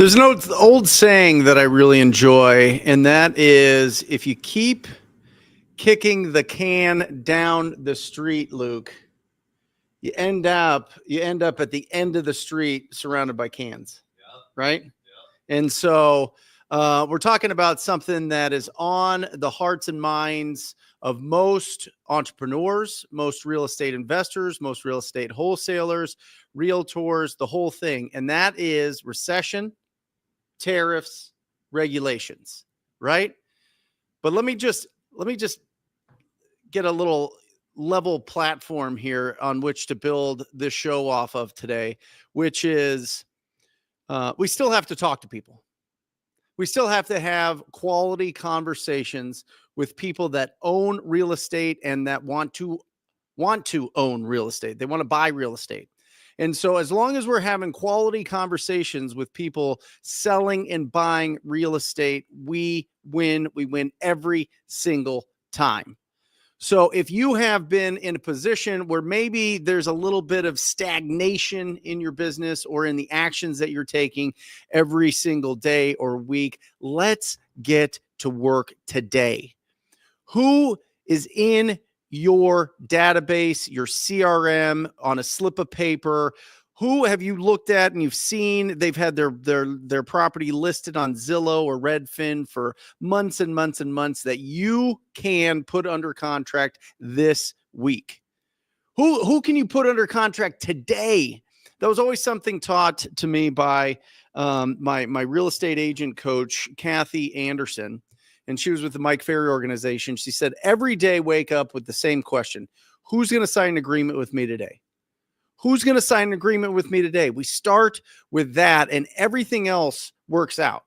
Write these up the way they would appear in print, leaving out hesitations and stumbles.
There's an old saying that I really enjoy, and that is, if you keep kicking the can down the street, Luke, you end up at the end of the street surrounded by cans, right? And so we're talking about something that is on the hearts and minds of most entrepreneurs, most real estate investors, most real estate wholesalers, realtors, the whole thing. And that is recession, tariffs, regulations, right? But let me just get a little level platform here on which to build this show off of today, which is we still have to talk to people. We still have to have quality conversations with people that own real estate and that want to own real estate. They want to buy real estate. And so as long as we're having quality conversations with people selling and buying real estate, we win. We win every single time. So if you have been in a position where maybe there's a little bit of stagnation in your business or in the actions that you're taking every single day or week, let's get to work today. Who is in your database, your CRM, on a slip of paper? Who have you looked at and you've seen they've had their property listed on Zillow or Redfin for months and months and months that you can put under contract this week? Who can you put under contract today? That was always something taught to me by my real estate agent coach, Kathy Anderson. And she was with the Mike Ferry organization. She said, every day wake up with the same question. Who's going to sign an agreement with me today? Who's going to sign an agreement with me today? We start with that and everything else works out,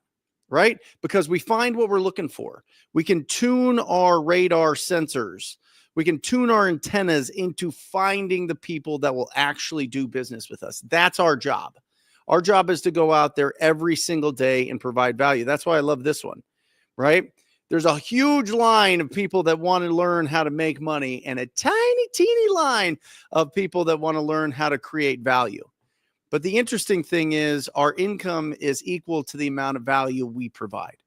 right? Because we find what we're looking for. We can tune our radar sensors. We can tune our antennas into finding the people that will actually do business with us. That's our job. Our job is to go out there every single day and provide value. That's why I love this one, right? There's a huge line of people that want to learn how to make money and a tiny, teeny line of people that want to learn how to create value. But the interesting thing is our income is equal to the amount of value we provide.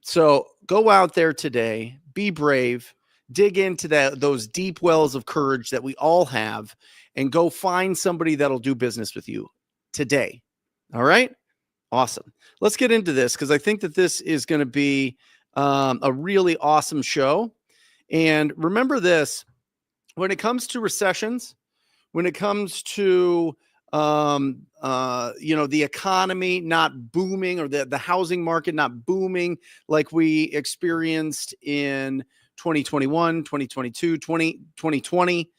So go out there today, be brave, dig into those deep wells of courage that we all have, and go find somebody that'll do business with you today. All right? Awesome. Let's get into this because I think that this is going to be a really awesome show. And remember this, when it comes to recessions, when it comes to, the economy not booming or the housing market not booming like we experienced in 2021, 2022, 2020,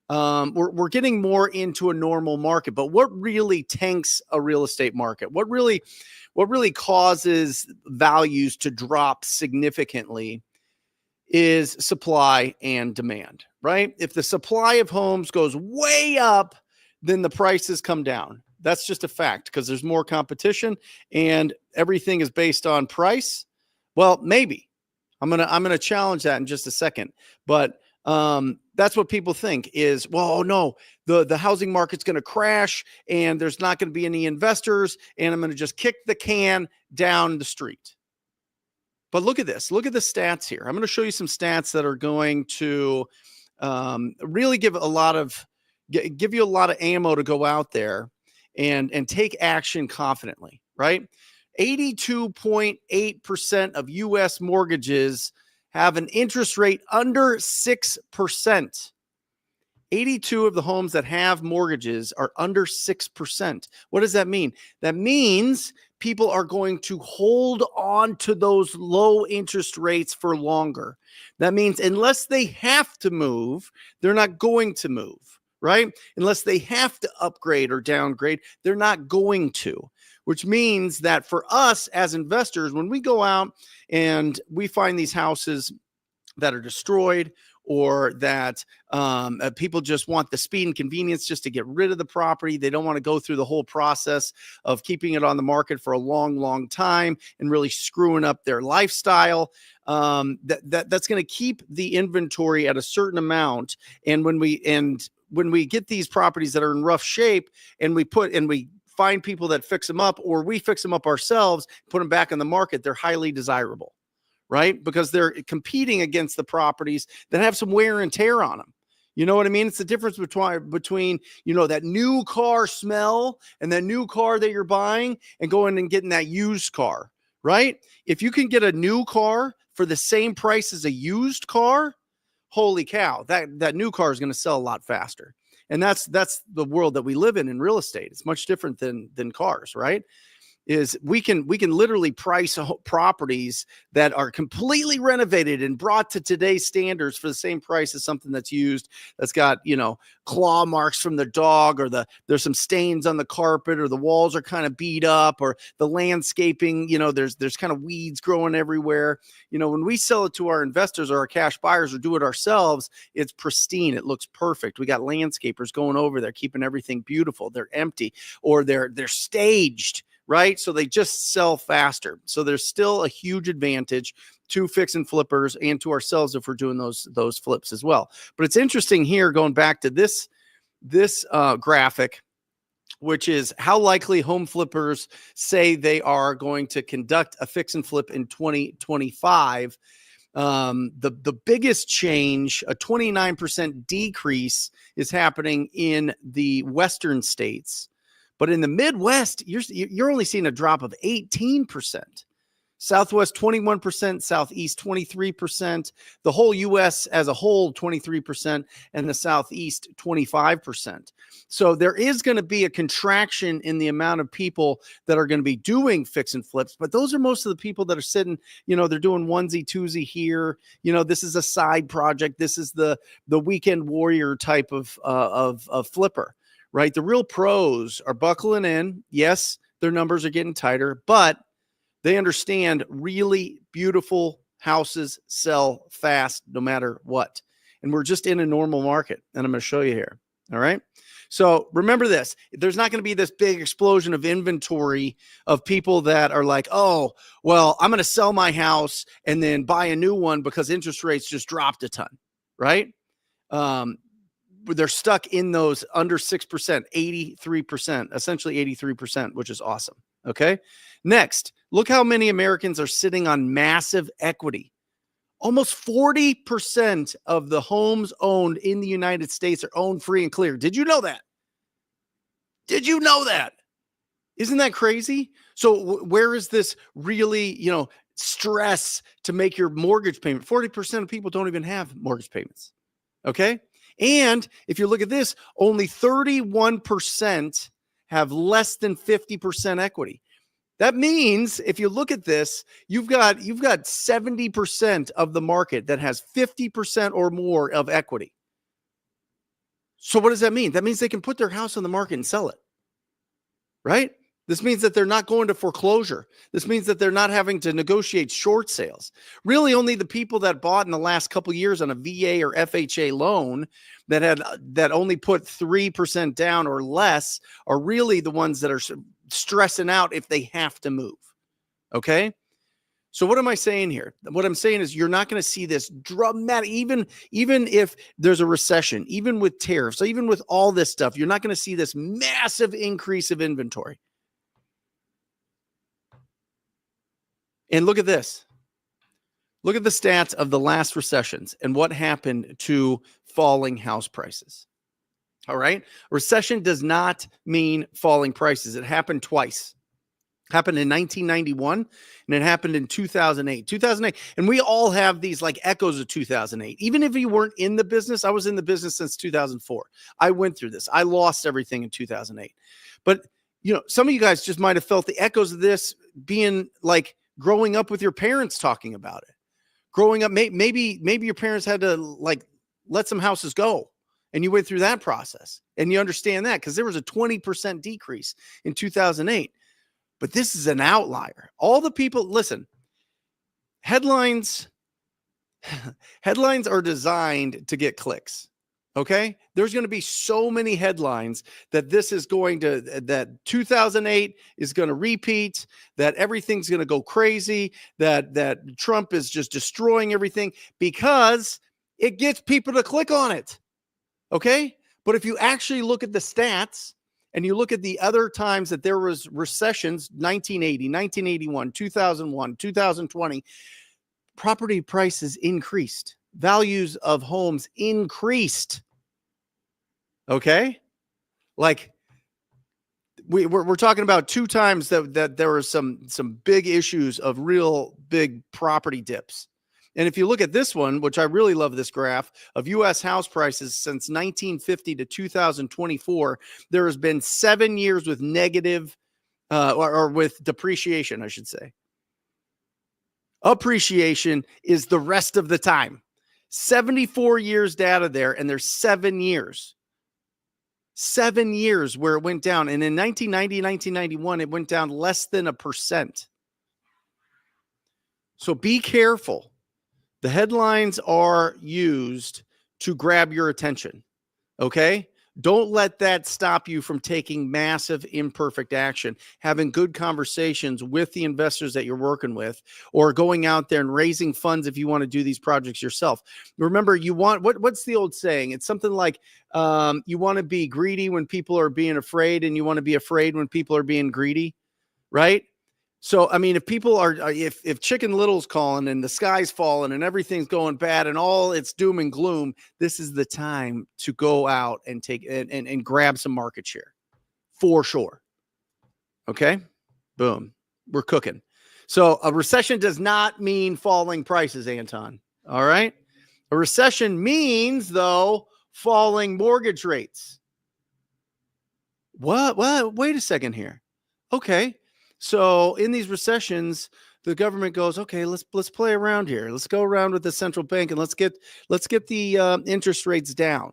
we're getting more into a normal market. But what really tanks a real estate market? What really causes values to drop significantly is supply and demand, right? If the supply of homes goes way up, then the prices come down. That's just a fact because there's more competition and everything is based on price. Well, maybe I'm going to challenge that in just a second, but that's what people think is, well, no, the housing market's going to crash and there's not going to be any investors and I'm going to just kick the can down the street. But look at this. Look at the stats here. I'm going to show you some stats that are going to really give you a lot of ammo to go out there and take action confidently, right? 82.8% of U.S. mortgages have an interest rate under 6%. 82 of the homes that have mortgages are under 6%. What does that mean? That means people are going to hold on to those low interest rates for longer. That means unless they have to move, they're not going to move, right? Unless they have to upgrade or downgrade, they're not going to. Which means that for us as investors, when we go out and we find these houses that are destroyed or that people just want the speed and convenience just to get rid of the property, they don't want to go through the whole process of keeping it on the market for a long, long time and really screwing up their lifestyle. That's going to keep the inventory at a certain amount. And when we get these properties that are in rough shape and we find people that fix them up, or we fix them up ourselves, put them back on the market, they're highly desirable, right? Because they're competing against the properties that have some wear and tear on them. You know what I mean? It's the difference between, you know, that new car smell and that new car that you're buying and going and getting that used car, right? If you can get a new car for the same price as a used car, holy cow, that new car is going to sell a lot faster. And that's the world that we live in real estate. It's much different than cars, right? Is we can literally price properties that are completely renovated and brought to today's standards for the same price as something that's used, that's got, you know, claw marks from the dog, or there's some stains on the carpet, or the walls are kind of beat up, or the landscaping, you know, there's kind of weeds growing everywhere. You know, when we sell it to our investors or our cash buyers or do it ourselves, it's pristine. It looks perfect. We got landscapers going over there, keeping everything beautiful. They're empty, or they're staged, right? So they just sell faster. So there's still a huge advantage to fix and flippers and to ourselves if we're doing those flips as well. But it's interesting here, going back to this graphic, which is how likely home flippers say they are going to conduct a fix and flip in 2025. The biggest change, a 29% decrease, is happening in the Western states. But in the Midwest, you're only seeing a drop of 18%. Southwest, 21%, Southeast, 23%, the whole U.S. as a whole, 23%, and the Southeast, 25%. So there is going to be a contraction in the amount of people that are going to be doing fix and flips, but those are most of the people that are sitting, you know, they're doing onesie, twosie here. You know, this is a side project. This is the weekend warrior type of flipper. Right? The real pros are buckling in. Yes, their numbers are getting tighter, but they understand really beautiful houses sell fast no matter what. And we're just in a normal market. And I'm going to show you here. All right. So remember this, there's not going to be this big explosion of inventory of people that are like, oh, well, I'm going to sell my house and then buy a new one because interest rates just dropped a ton. Right? They're stuck in those under 6%, 83%, essentially 83%, which is awesome. Okay. Next, look how many Americans are sitting on massive equity. Almost 40% of the homes owned in the United States are owned free and clear. Did you know that? Did you know that? Isn't that crazy? So where is this really, you know, stress to make your mortgage payment? 40% of people don't even have mortgage payments. Okay. And if you look at this, only 31% have less than 50% equity. That means if you look at this, you've got 70% of the market that has 50% or more of equity. So what does that mean? That means they can put their house on the market and sell it. Right? This means that they're not going to foreclosure. This means that they're not having to negotiate short sales. Really, only the people that bought in the last couple of years on a VA or FHA loan that only put 3% down or less are really the ones that are stressing out if they have to move. Okay? So what am I saying here? What I'm saying is you're not going to see this dramatic, even if there's a recession, even with tariffs, even with all this stuff, you're not going to see this massive increase of inventory. And look at this. Look at the stats of the last recessions and what happened to falling house prices. All right. Recession does not mean falling prices. It happened twice. It happened in 1991 and it happened in 2008. 2008. And we all have these like echoes of 2008. Even if you weren't in the business, I was in the business since 2004. I went through this. I lost everything in 2008. But, you know, some of you guys just might have felt the echoes of this being like growing up with your parents talking about it. Growing up, maybe your parents had to like let some houses go and you went through that process and you understand that because there was a 20% decrease in 2008. But this is an outlier. All the people, listen, headlines are designed to get clicks. Okay. There's going to be so many headlines that that 2008 is going to repeat, that everything's going to go crazy, that Trump is just destroying everything because it gets people to click on it. Okay. But if you actually look at the stats and you look at the other times that there was recessions, 1980, 1981, 2001, 2020, property prices increased. Values of homes increased. Okay? Like we're talking about 2 times that there were some big issues of real big property dips. And if you look at this one, which I really love this graph of U.S. house prices since 1950 to 2024, there has been 7 years with negative or with depreciation, I should say. Appreciation is the rest of the time. 74 years data there, and there's 7 years. 7 years where it went down. And in 1990, 1991, it went down less than 1%. So be careful. The headlines are used to grab your attention. Okay? Don't let that stop you from taking massive imperfect action, having good conversations with the investors that you're working with, or going out there and raising funds if you want to do these projects yourself. Remember, you want what's the old saying? It's something like you want to be greedy when people are being afraid, and you want to be afraid when people are being greedy, right? So, I mean, if people are, if Chicken Little's calling and the sky's falling and everything's going bad and all it's doom and gloom, this is the time to go out and take and grab some market share for sure. Okay. Boom. We're cooking. So a recession does not mean falling prices, Anton. All right. A recession means, though, falling mortgage rates. What? Wait a second here. Okay. So in these recessions, the government goes, okay, let's play around here. Let's go around with the central bank and let's get the interest rates down.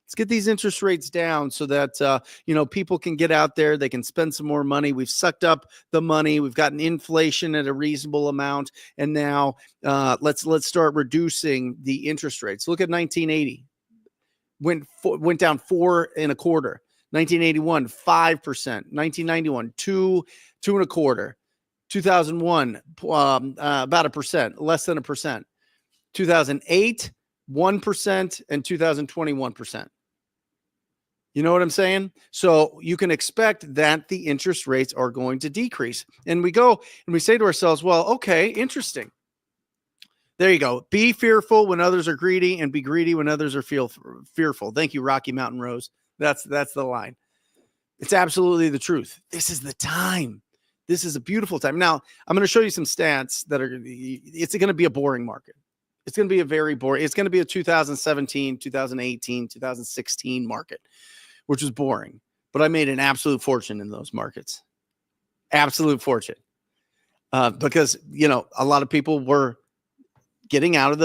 Let's get these interest rates down so that people can get out there. They can spend some more money. We've sucked up the money. We've gotten inflation at a reasonable amount, and now let's start reducing the interest rates. Look at 1980. Went down 4.25%. 1981, 5%. 1991, 2.25%. 2001, about 1%, less than 1%. 2008, 1%, and 2020, 1%. You know what I'm saying? So you can expect that the interest rates are going to decrease. And we go and we say to ourselves, well, okay, interesting. There you go. Be fearful when others are greedy, and be greedy when others are fearful. Thank you, Rocky Mountain Rose. That's the line. It's absolutely the truth. This is the time. This is a beautiful time. Now, I'm going to show you some stats that are, it's going to be a boring market. It's going to be a very boring, it's going to be a 2017, 2018, 2016 market, which was boring. But I made an absolute fortune in those markets. Absolute fortune. Because, a lot of people were getting out of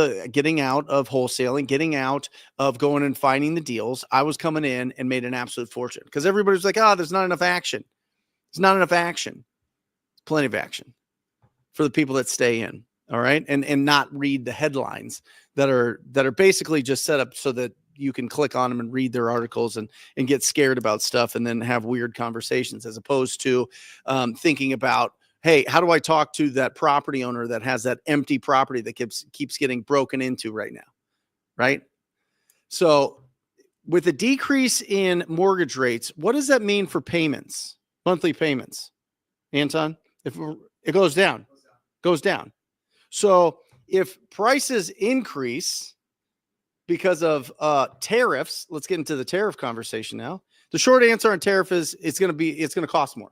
wholesaling, getting out of going and finding the deals. I was coming in and made an absolute fortune because everybody's like, there's not enough action. There's not enough action. Plenty of action for the people that stay in. All right. And not read the headlines that are basically just set up so that you can click on them and read their articles and get scared about stuff and then have weird conversations, as opposed to thinking about, hey, how do I talk to that property owner that has that empty property that keeps getting broken into right now? Right. So with a decrease in mortgage rates, what does that mean for payments, monthly payments? Anton, if it goes down. So if prices increase because of tariffs, let's get into the tariff conversation now. The short answer on tariff is it's going to cost more.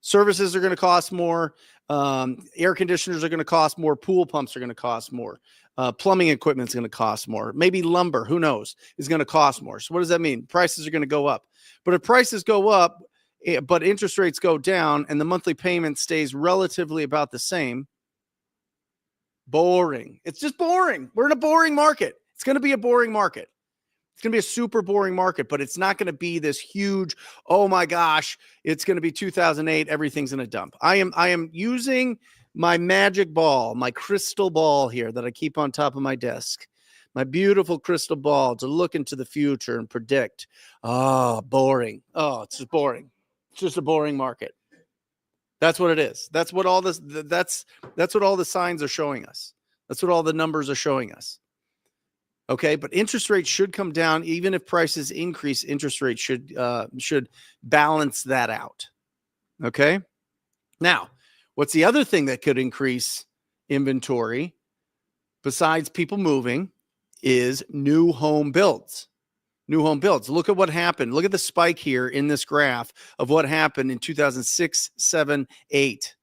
Services are going to cost more. Air conditioners are going to cost more. Pool pumps are going to cost more. Plumbing equipment is going to cost more. Maybe lumber, who knows, is going to cost more. So what does that mean? Prices are going to go up. But if prices go up, but interest rates go down and the monthly payment stays relatively about the same, boring. It's just boring. We're in a boring market. It's going to be a boring market. It's going to be a super boring market, but it's not going to be this huge, oh my gosh, it's going to be 2008, everything's in a dump. I am using my magic ball, my crystal ball here that I keep on top of my desk, my beautiful crystal ball to look into the future and predict. Oh, boring. Oh, it's just boring. It's just a boring market. That's what it is. That's what all this, that's what all the signs are showing us. That's what all the numbers are showing us. Okay, but interest rates should come down. Even if prices increase, interest rates should balance that out. Okay. Now, what's the other thing that could increase inventory besides people moving is new home builds. New home builds. Look at what happened. Look at the spike here in this graph of what happened in 2006, 7, 8.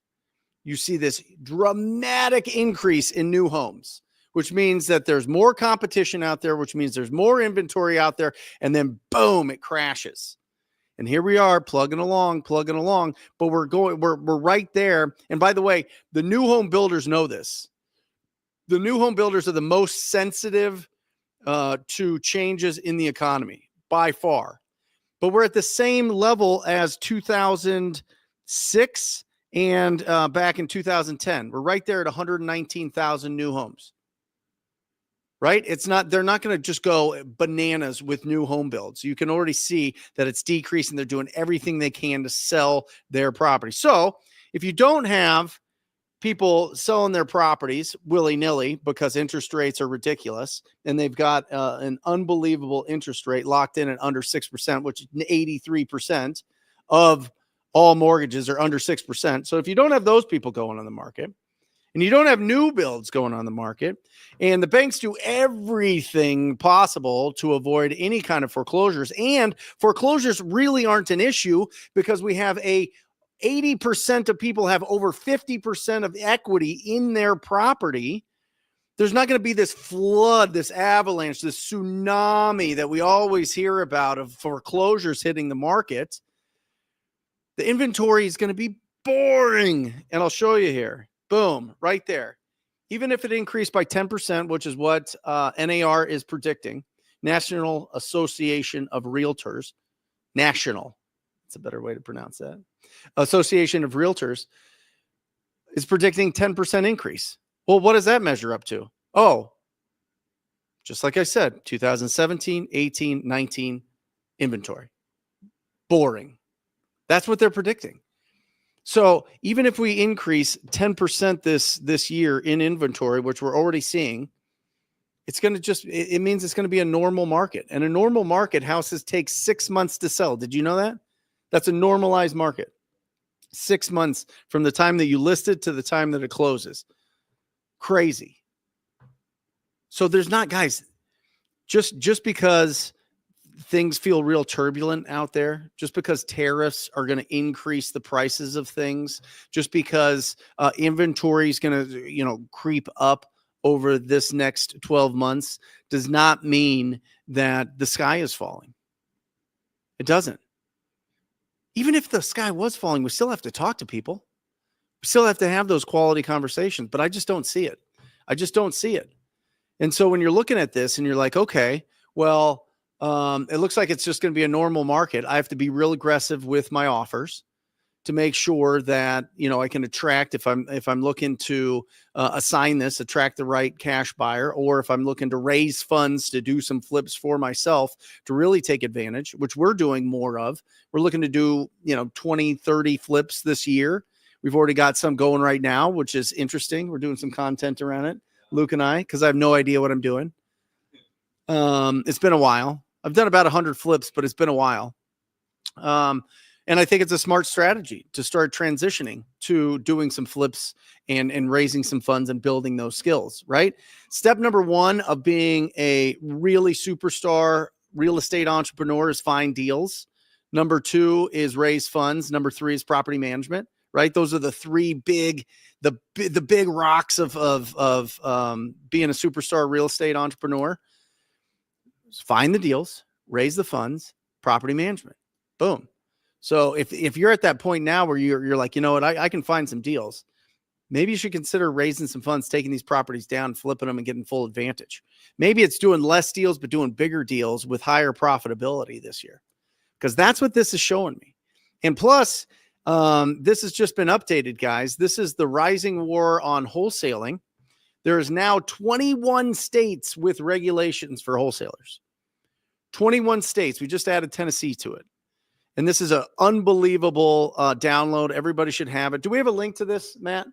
You see this dramatic increase in new homes, which means that there's more competition out there, which means there's more inventory out there, and then boom, it crashes. And here we are plugging along, but we're right there. And by the way, the new home builders know this. The new home builders are the most sensitive to changes in the economy by far. But we're at the same level as 2006 and back in 2010. We're right there at 119,000 new homes. Right? They're not going to just go bananas with new home builds. You can already see that it's decreasing. They're doing everything they can to sell their property. So if you don't have people selling their properties willy-nilly because interest rates are ridiculous and they've got an unbelievable interest rate locked in at under 6%, which 83% of all mortgages are under 6%. So if you don't have those people going on the market, and you don't have new builds going on the market, and the banks do everything possible to avoid any kind of foreclosures, and foreclosures really aren't an issue because we have 80% of people have over 50% of equity in their property. There's not going to be this flood, this avalanche, this tsunami that we always hear about of foreclosures hitting the market. The inventory is going to be boring, and I'll show you here. Boom, right there. Even if it increased by 10%, which is what NAR is predicting, National Association of Realtors, National, that's a better way to pronounce that, Association of Realtors is predicting 10% increase. Well, what does that measure up to? Oh, just like I said, 2017, 18, 19 inventory. Boring. That's what they're predicting. So even if we increase 10% this year in inventory, which we're already seeing, it's going to it means it's going to be a normal market. And a normal market, houses take 6 months to sell. Did you know that? That's a normalized market. 6 months from the time that you list it to the time that it closes. Crazy. So there's not, guys, just because things feel real turbulent out there, just because tariffs are going to increase the prices of things, just because inventory is going to, creep up over this next 12 months does not mean that the sky is falling. It doesn't. Even if the sky was falling, we still have to talk to people. We still have to have those quality conversations, but I just don't see it. I just don't see it. And so when you're looking at this and you're like, okay, well, it looks like it's just going to be a normal market. I have to be real aggressive with my offers to make sure that, I can attract, if I'm looking to attract the right cash buyer, or if I'm looking to raise funds to do some flips for myself to really take advantage, which we're doing more of. We're looking to do, 20, 30 flips this year. We've already got some going right now, which is interesting. We're doing some content around it, Luke and I, because I have no idea what I'm doing. It's been a while. I've done about 100 flips, but it's been a while. And I think it's a smart strategy to start transitioning to doing some flips and raising some funds and building those skills, right? Step number one of being a really superstar real estate entrepreneur is find deals. Number two is raise funds. Number three is property management, right? Those are the three big rocks of being a superstar real estate entrepreneur. Find the deals, raise the funds, property management. Boom. So if you're at that point now where you're like, you know what, I can find some deals, maybe you should consider raising some funds, taking these properties down, flipping them and getting full advantage. Maybe it's doing less deals, but doing bigger deals with higher profitability this year, because that's what this is showing me. And plus, this has just been updated, guys. This is the rising war on wholesaling. There is now 21 states with regulations for wholesalers. 21 states. We just added Tennessee to it. And this is an unbelievable download. Everybody should have it. Do we have a link to this, Matt?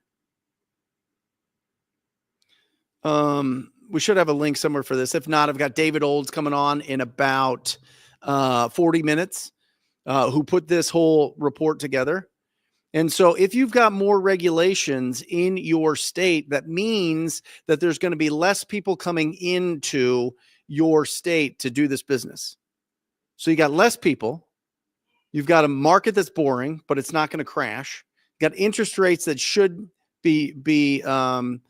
we should have a link somewhere for this. If not, I've got David Olds coming on in about 40 minutes, who put this whole report together. And so if you've got more regulations in your state, that means that there's going to be less people coming into your state to do this business. So you got less people. You've got a market that's boring, but it's not going to crash. You got interest rates that should be ratcheting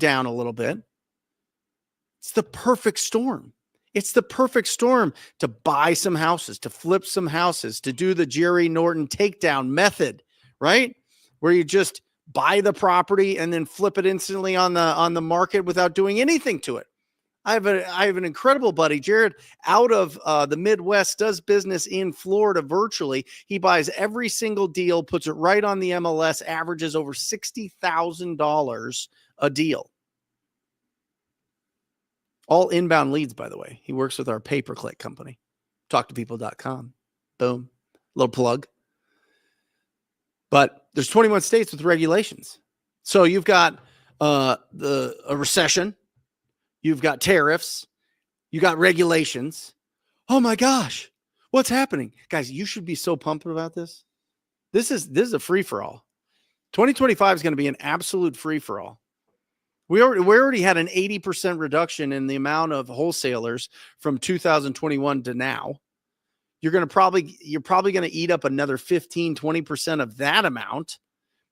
down a little bit. It's the perfect storm. It's the perfect storm to buy some houses, to flip some houses, to do the Jerry Norton takedown method, right? Where you just buy the property and then flip it instantly on the market without doing anything to it. I have an incredible buddy, Jared, out of the Midwest, does business in Florida virtually. He buys every single deal, puts it right on the MLS, averages over $60,000 a deal. All inbound leads, by the way. He works with our pay-per-click company, talktopeople.com. Boom. Little plug. But there's 21 states with regulations. So you've got a recession. You've got tariffs. You got regulations. Oh my gosh, what's happening? Guys, you should be so pumped about this. This is a free-for-all. 2025 is going to be an absolute free-for-all. We already had an 80% reduction in the amount of wholesalers from 2021 to now. You're probably going to eat up another 15, 20% of that amount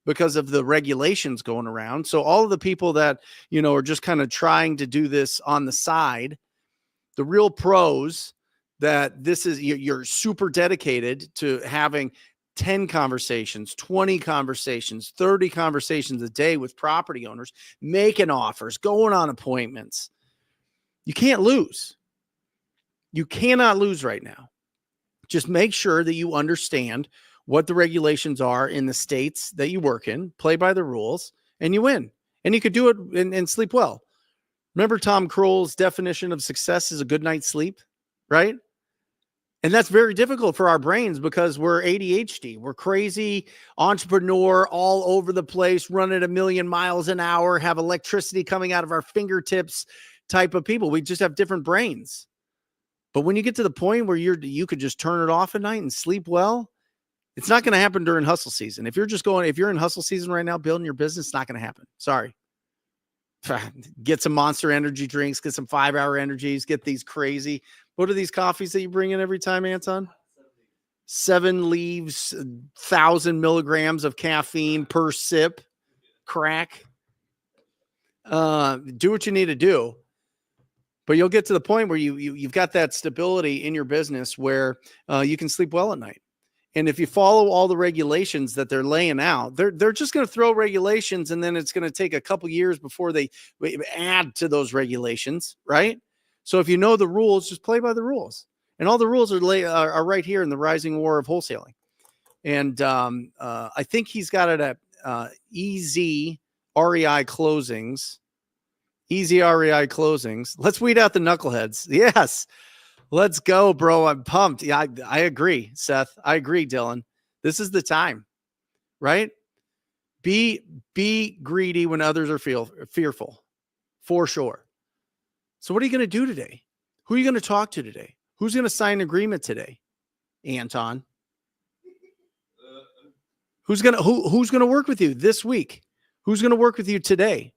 because of the regulations going around. So all of the people that, are just kind of trying to do this on the side, the real pros that this is, you're super dedicated to having 10 conversations, 20 conversations, 30 conversations a day with property owners, making offers, going on appointments. You can't lose. You cannot lose right now. Just make sure that you understand what the regulations are in the states that you work in, play by the rules, and you win. And you could do it and sleep well. Remember Tom Kroll's definition of success is a good night's sleep, right? And that's very difficult for our brains because we're ADHD. We're crazy entrepreneur all over the place, running 1,000,000 miles an hour, have electricity coming out of our fingertips type of people. We just have different brains. But when you get to the point where you could just turn it off at night and sleep well, it's not going to happen during hustle season. If you're in hustle season right now, building your business, it's not going to happen. Sorry. Get some Monster energy drinks, get some 5-hour energies, get these crazy. What are these coffees that you bring in every time, Anton? 7 leaves, 1,000 milligrams of caffeine per sip. Crack. Do what you need to do. But you'll get to the point where you've got that stability in your business where you can sleep well at night. And if you follow all the regulations that they're laying out, they're just going to throw regulations, and then it's going to take a couple years before they add to those regulations, right? So if you know the rules, just play by the rules. And all the rules are right here in the Rising War of Wholesaling. And I think he's got it at Easy REI Closings. Easy REI Closings. Let's weed out the knuckleheads. Yes. Let's go, bro. I'm pumped. Yeah, I agree, Seth. I agree, Dylan. This is the time, right? Be greedy when others are fearful, for sure. So what are you going to do today? Who are you going to talk to today? Who's going to sign an agreement today? Anton. Who's going to work with you this week? Who's going to work with you today?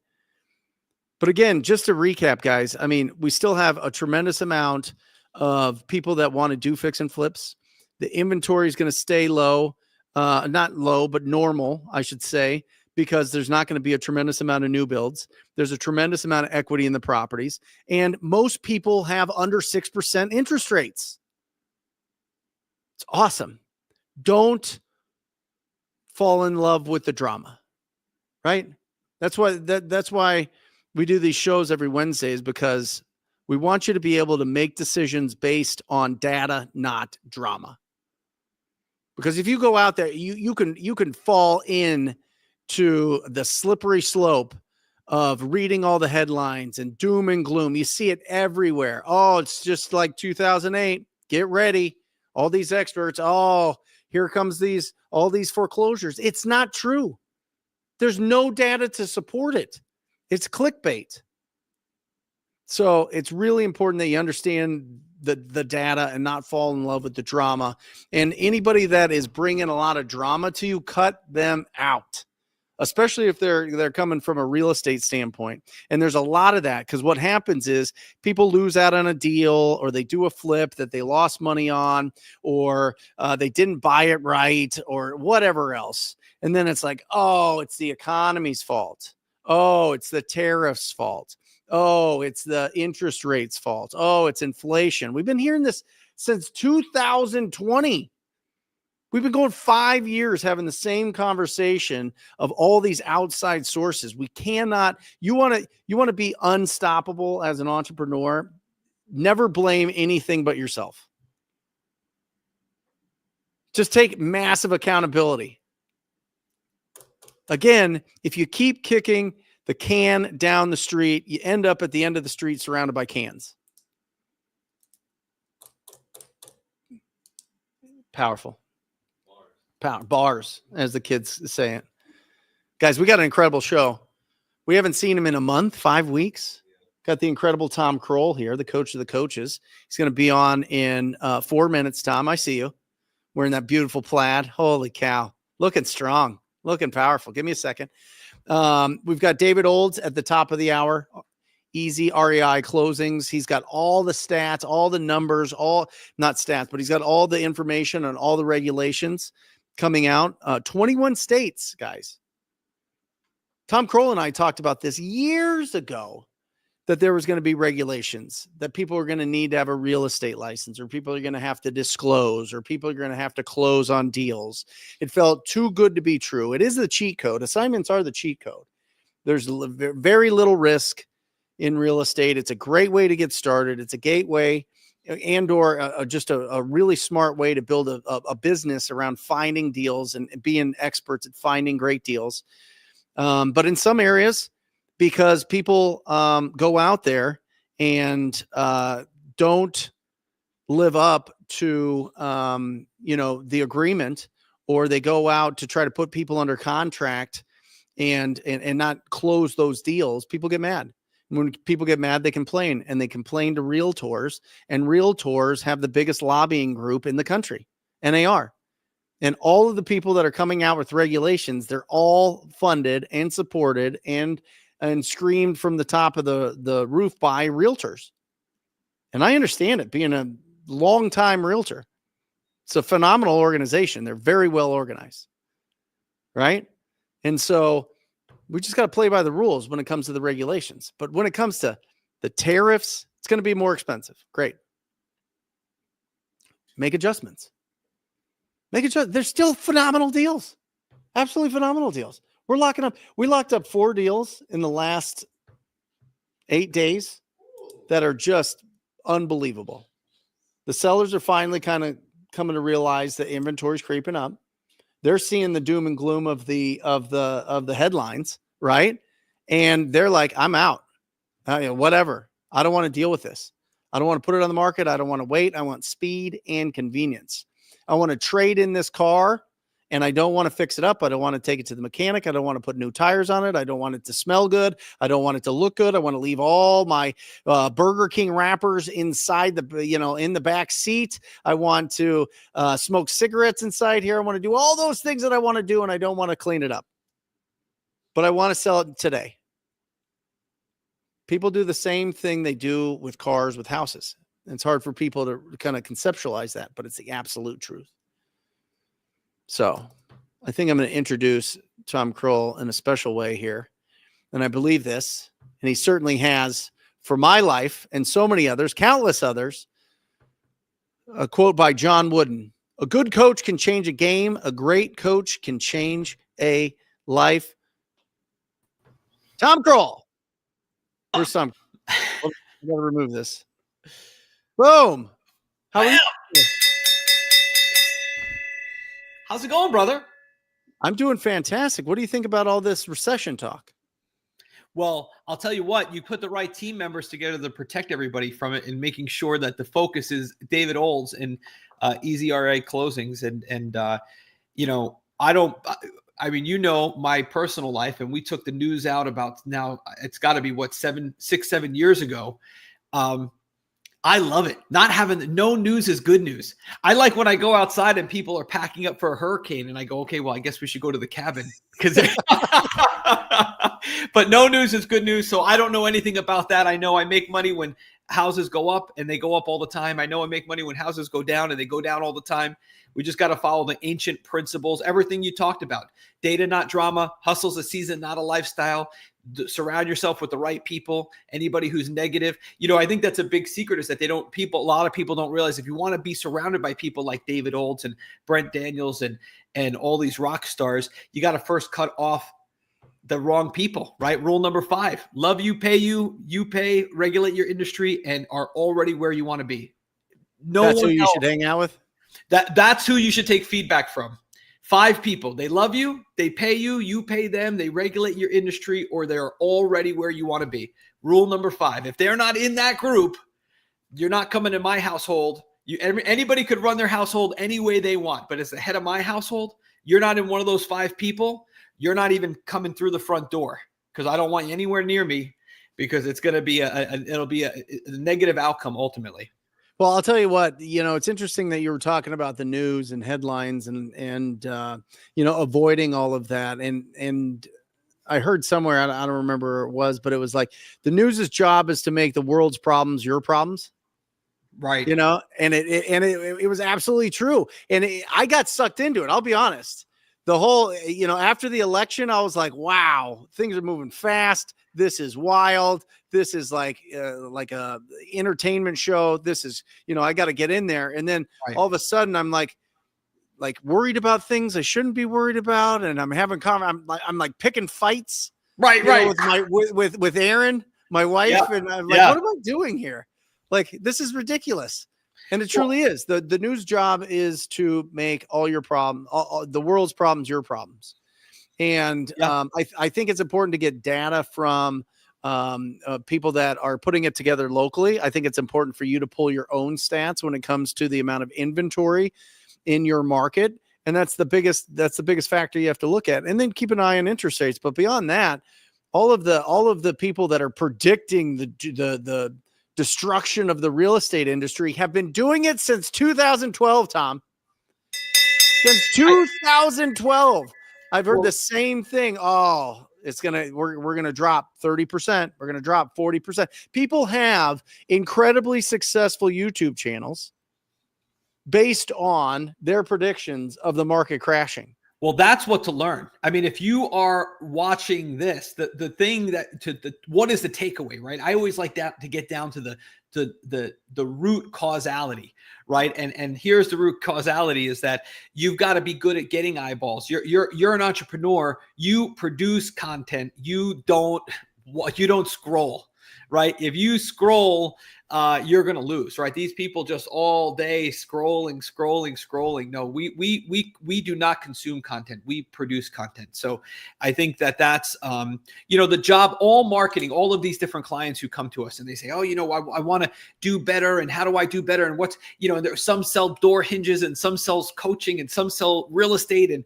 But again, just to recap, guys, I mean, we still have a tremendous amount of people that want to do fix and flips. The inventory is going to stay low, not low, but normal, I should say, because there's not going to be a tremendous amount of new builds. There's a tremendous amount of equity in the properties. And most people have under 6% interest rates. It's awesome. Don't fall in love with the drama, right? That's why we do these shows every Wednesday, is because we want you to be able to make decisions based on data, not drama. Because if you go out there, you can fall in to the slippery slope of reading all the headlines and doom and gloom. You see it everywhere. Oh, it's just like 2008. Get ready. All these experts. Oh, here comes all these foreclosures. It's not true. There's no data to support it. It's clickbait. So it's really important that you understand the data and not fall in love with the drama. And anybody that is bringing a lot of drama to you, cut them out, especially if they're coming from a real estate standpoint. And there's a lot of that, because what happens is people lose out on a deal, or they do a flip that they lost money on, or they didn't buy it right, or whatever else. And then it's like, oh, it's the economy's fault. Oh, it's the tariffs' fault. Oh, it's the interest rates' fault. Oh, it's inflation. We've been hearing this since 2020. We've been going 5 years having the same conversation of all these outside sources. We cannot, you want to be unstoppable as an entrepreneur, never blame anything but yourself. Just take massive accountability. Again, if you keep kicking the can down the street, you end up at the end of the street surrounded by cans. Powerful. Bars, as the kids say it. Guys, we got an incredible show. We haven't seen him in a month, 5 weeks. Got the incredible Tom Kroll here, the coach of the coaches. He's going to be on in 4 minutes, Tom. I see you wearing that beautiful plaid. Holy cow. Looking strong, looking powerful. Give me a second. We've got David Olds at the top of the hour. Easy REI closings. He's got all the stats, all the numbers, all not stats, but he's got all the information on all the regulations coming out. 21 states, guys. Tom Kroll and I talked about this years ago, that there was going to be regulations, that people are going to need to have a real estate license, or people are going to have to disclose, or people are going to have to close on deals. It felt too good to be true. It is the cheat code. Assignments are the cheat code. There's very little risk in real estate. It's a great way to get started. It's a gateway and/or just a really smart way to build a business around finding deals and being experts at finding great deals. But in some areas, because people go out there and don't live up to the agreement, or they go out to try to put people under contract and not close those deals, people get mad. When people get mad, they complain, and they complain to realtors, and realtors have the biggest lobbying group in the country, NAR. And all of the people that are coming out with regulations, they're all funded and supported and screamed from the top of the roof by realtors. And I understand it, being a longtime realtor. It's a phenomenal organization. They're very well organized, right? And so we just got to play by the rules when it comes to the regulations. But when it comes to the tariffs, it's going to be more expensive. Great. Make adjustments. There's still phenomenal deals. Absolutely phenomenal deals. We locked up 4 deals in the last 8 days that are just unbelievable. The sellers are finally kind of coming to realize that inventory is creeping up. They're seeing the doom and gloom of the headlines, right? And they're like, I'm out. Whatever. I don't want to deal with this. I don't want to put it on the market. I don't want to wait. I want speed and convenience. I want to trade in this car, and I don't want to fix it up. I don't want to take it to the mechanic. I don't want to put new tires on it. I don't want it to smell good. I don't want it to look good. I want to leave all my Burger King wrappers inside in the back seat. I want to smoke cigarettes inside here. I want to do all those things that I want to do, and I don't want to clean it up. But I want to sell it today. People do the same thing they do with cars, with houses. It's hard for people to kind of conceptualize that, but it's the absolute truth. So I think I'm going to introduce Tom Kroll in a special way here. And I believe this, and he certainly has for my life and so many others, countless others. A quote by John Wooden: "A good coach can change a game. A great coach can change a life." Tom Kroll. Here's some. I got to remove this. Boom. How are you? How's it going, brother? I'm doing fantastic. What do you think about all this recession talk? Well, I'll tell you what, you put the right team members together to protect everybody from it, and making sure that the focus is David Olds and easy RA closings. And I mean, you know, my personal life, and we took the news out about now, it's got to be what, 7 years ago. I love it. Not having no news is good news. I like when I go outside and people are packing up for a hurricane and I go, okay, well, I guess we should go to the cabin because, but no news is good news. So I don't know anything about that. I know I make money when houses go up and they go up all the time. I know I make money when houses go down and they go down all the time. We just got to follow the ancient principles, everything you talked about. Data, not drama. Hustle's a season, not a lifestyle. Surround yourself with the right people. Anybody who's negative, you know, I think that's a big secret is that a lot of people don't realize if you want to be surrounded by people like David Olds and Brent Daniels and all these rock stars, you got to first cut off the wrong people, right? Rule number 5, love you, you pay, regulate your industry, and are already where you want to be. That's who you should hang out with. That's who you should take feedback from. 5 people. They love you, they pay you, you pay them, they regulate your industry, or they're already where you want to be. Rule number 5. If they're not in that group, you're not coming to my household. Anybody could run their household any way they want, but as the head of my household, you're not in one of those 5 people. You're not even coming through the front door because I don't want you anywhere near me because it's going to be it'll be a negative outcome ultimately. Well, I'll tell you what, you know, it's interesting that you were talking about the news and headlines and you know, avoiding all of that. And I heard somewhere, I don't remember where it was, but it was like the news's job is to make the world's problems your problems. Right. You know, and it was absolutely true. And I got sucked into it. I'll be honest. The whole, you know, after the election, I was like, wow, things are moving fast. This is wild. This is like a entertainment show. This is, you know, I got to get in there. And then all of a sudden I'm like worried about things I shouldn't be worried about. And I'm having I'm like picking fights. Right. With Aaron, my wife. Yeah. And I'm like, what am I doing here? Like, this is ridiculous. And it truly is. The news job is to make all your problems, the world's problems, your problems. And I think it's important to get data from people that are putting it together locally. I think it's important for you to pull your own stats when it comes to the amount of inventory in your market. And that's the biggest factor you have to look at. And then keep an eye on interest rates. But beyond that, all of the people that are predicting the destruction of the real estate industry have been doing it since 2012, Tom. Since 2012. I've heard the same thing. Oh, we're gonna drop 30%. We're gonna drop 40%. People have incredibly successful YouTube channels based on their predictions of the market crashing. Well, that's what to learn. I mean, if you are watching this, the thing what is the takeaway, right? I always like that to get down to the root causality, right? And here's the root causality is that you've got to be good at getting eyeballs. You're an entrepreneur. You produce content. You don't scroll, right? If you scroll, you're going to lose, right? These people just all day scrolling. No, we do not consume content. We produce content. So I think that's, you know, the job, all marketing, all of these different clients who come to us and they say, oh, you know, I want to do better. And how do I do better? And what's, you know, there some sell door hinges and some sells coaching and some sell real estate, and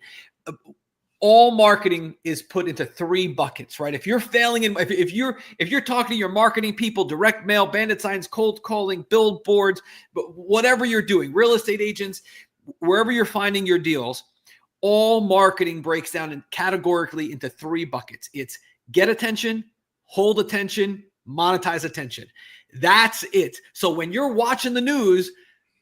all marketing is put into 3 buckets, right? If you're failing if you're talking to your marketing people, direct mail, bandit signs, cold calling, billboards, but whatever you're doing, real estate agents, wherever you're finding your deals, all marketing breaks down categorically into 3 buckets. It's get attention, hold attention, monetize attention. That's it. So when you're watching the news,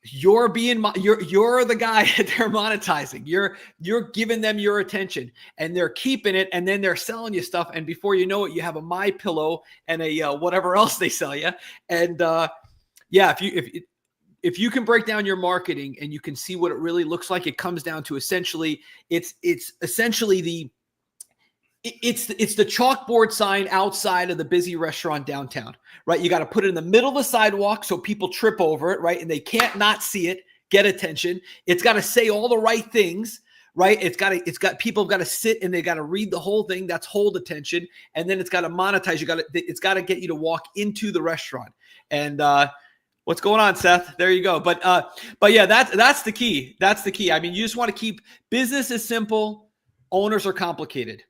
you're the guy that they're monetizing. You're giving them your attention and they're keeping it, and then they're selling you stuff. And before you know it, you have a My Pillow and a whatever else they sell you. And if you can break down your marketing and you can see what it really looks like, it comes down to essentially it's essentially it's the chalkboard sign outside of the busy restaurant downtown, right? You got to put it in the middle of the sidewalk so people trip over it, right? And they can't not see it, get attention. It's got to say all the right things, right? People have got to sit and they got to read the whole thing. That's hold attention. And then it's got to monetize. It's got to get you to walk into the restaurant. And what's going on, Seth? There you go. But yeah, that's the key. That's the key. I mean, you just want to keep business is simple. Owners are complicated.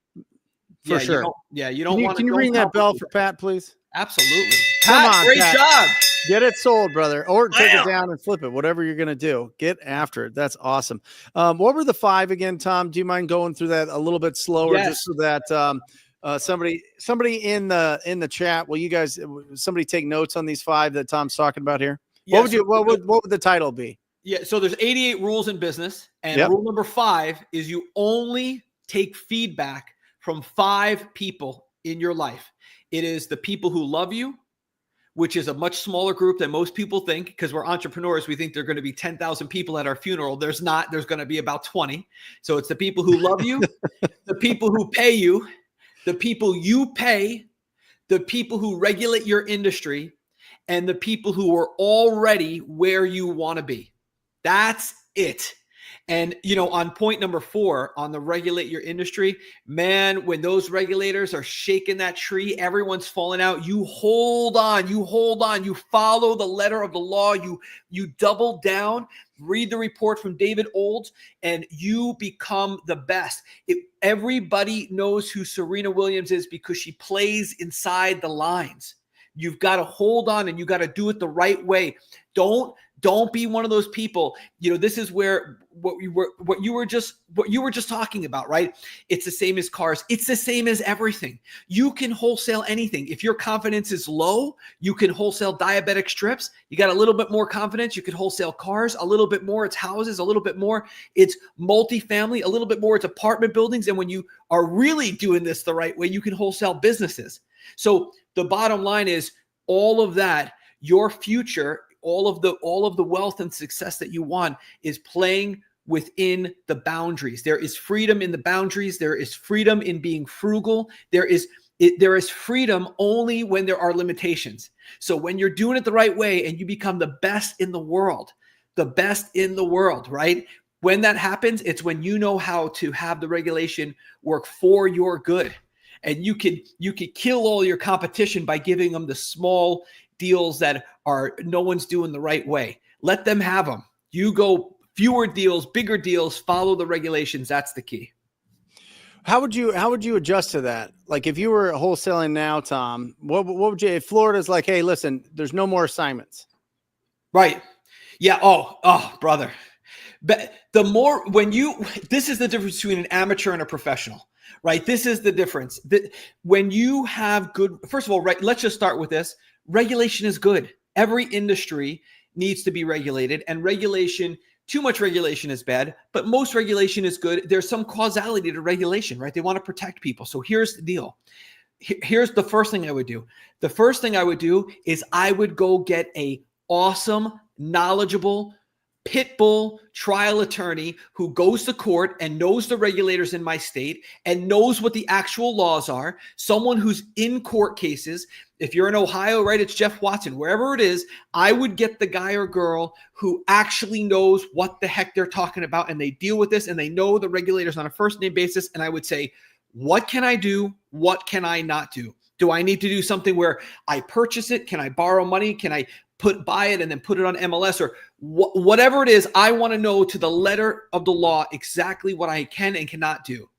For sure. You don't want to. Can you ring that bell for Pat, please? Absolutely. Come Pat, on, great Pat. job. Get it sold, brother, or take it down and flip it. Whatever you're going to do, get after it. That's awesome. What were the 5 again, Tom? Do you mind going through that a little bit slower, Yes. just so that somebody in the chat, will you guys, somebody take notes on these 5 that Tom's talking about here? Yes. What would the title be? Yeah. So there's 88 rules in business, and Yep. rule number 5 is you only take feedback from 5 people in your life. It is the people who love you, which is a much smaller group than most people think, because we're entrepreneurs. We think there are going to be 10,000 people at our funeral. There's not. There's going to be about 20. So it's the people who love you, the people who pay you, the people you pay, the people who regulate your industry, and the people who are already where you want to be. That's it. And, on point number 4, on the regulate your industry, man, when those regulators are shaking that tree, everyone's falling out. You hold on, you follow the letter of the law. You double down, read the report from David Olds, and you become the best. Everybody knows who Serena Williams is because she plays inside the lines. You've got to hold on, and you got to do it the right way. Don't be one of those people. This is where what you were just talking about, right? It's the same as cars. It's the same as everything. You can wholesale anything. If your confidence is low, you can wholesale diabetic strips. You got a little bit more confidence, you could wholesale cars. A little bit more, it's houses. A little bit more, it's multifamily. A little bit more, it's apartment buildings. And when you are really doing this the right way, you can wholesale businesses. So the bottom line is all of that, your future, all of the wealth and success that you want is playing within the boundaries. There is freedom in the boundaries. There is freedom in being frugal. There is freedom only when there are limitations. So when you're doing it the right way and you become the best in the world, right? When that happens, it's when you know how to have the regulation work for your good. And you could kill all your competition by giving them the small deals that are no one's doing the right way. Let them have them. You go fewer deals, bigger deals, follow the regulations. That's the key. How would you adjust to that? Like if you were wholesaling now, Tom, what would you, if Florida's like, hey, listen, there's no more assignments. Right. Yeah. Oh, brother. But this is the difference between an amateur and a professional, right? This is the difference. When you have good, first of all, right, let's just start with this. Regulation is good. Every industry needs to be regulated, and too much regulation is bad, but most regulation is good. There's some causality to regulation, right? They want to protect people. So here's the deal. Here's the first thing I would do. The first thing I would do is I would go get a awesome, knowledgeable pit bull trial attorney who goes to court and knows the regulators in my state and knows what the actual laws are. Someone who's in court cases. If you're in Ohio, right, it's Jeff Watson. Wherever it is, I would get the guy or girl who actually knows what the heck they're talking about, and they deal with this and they know the regulators on a first name basis. And I would say, what can I do? What can I not do? Do I need to do something where I purchase it? Can I borrow money? Can I buy it and then put it on MLS or whatever it is? I want to know to the letter of the law exactly what I can and cannot do.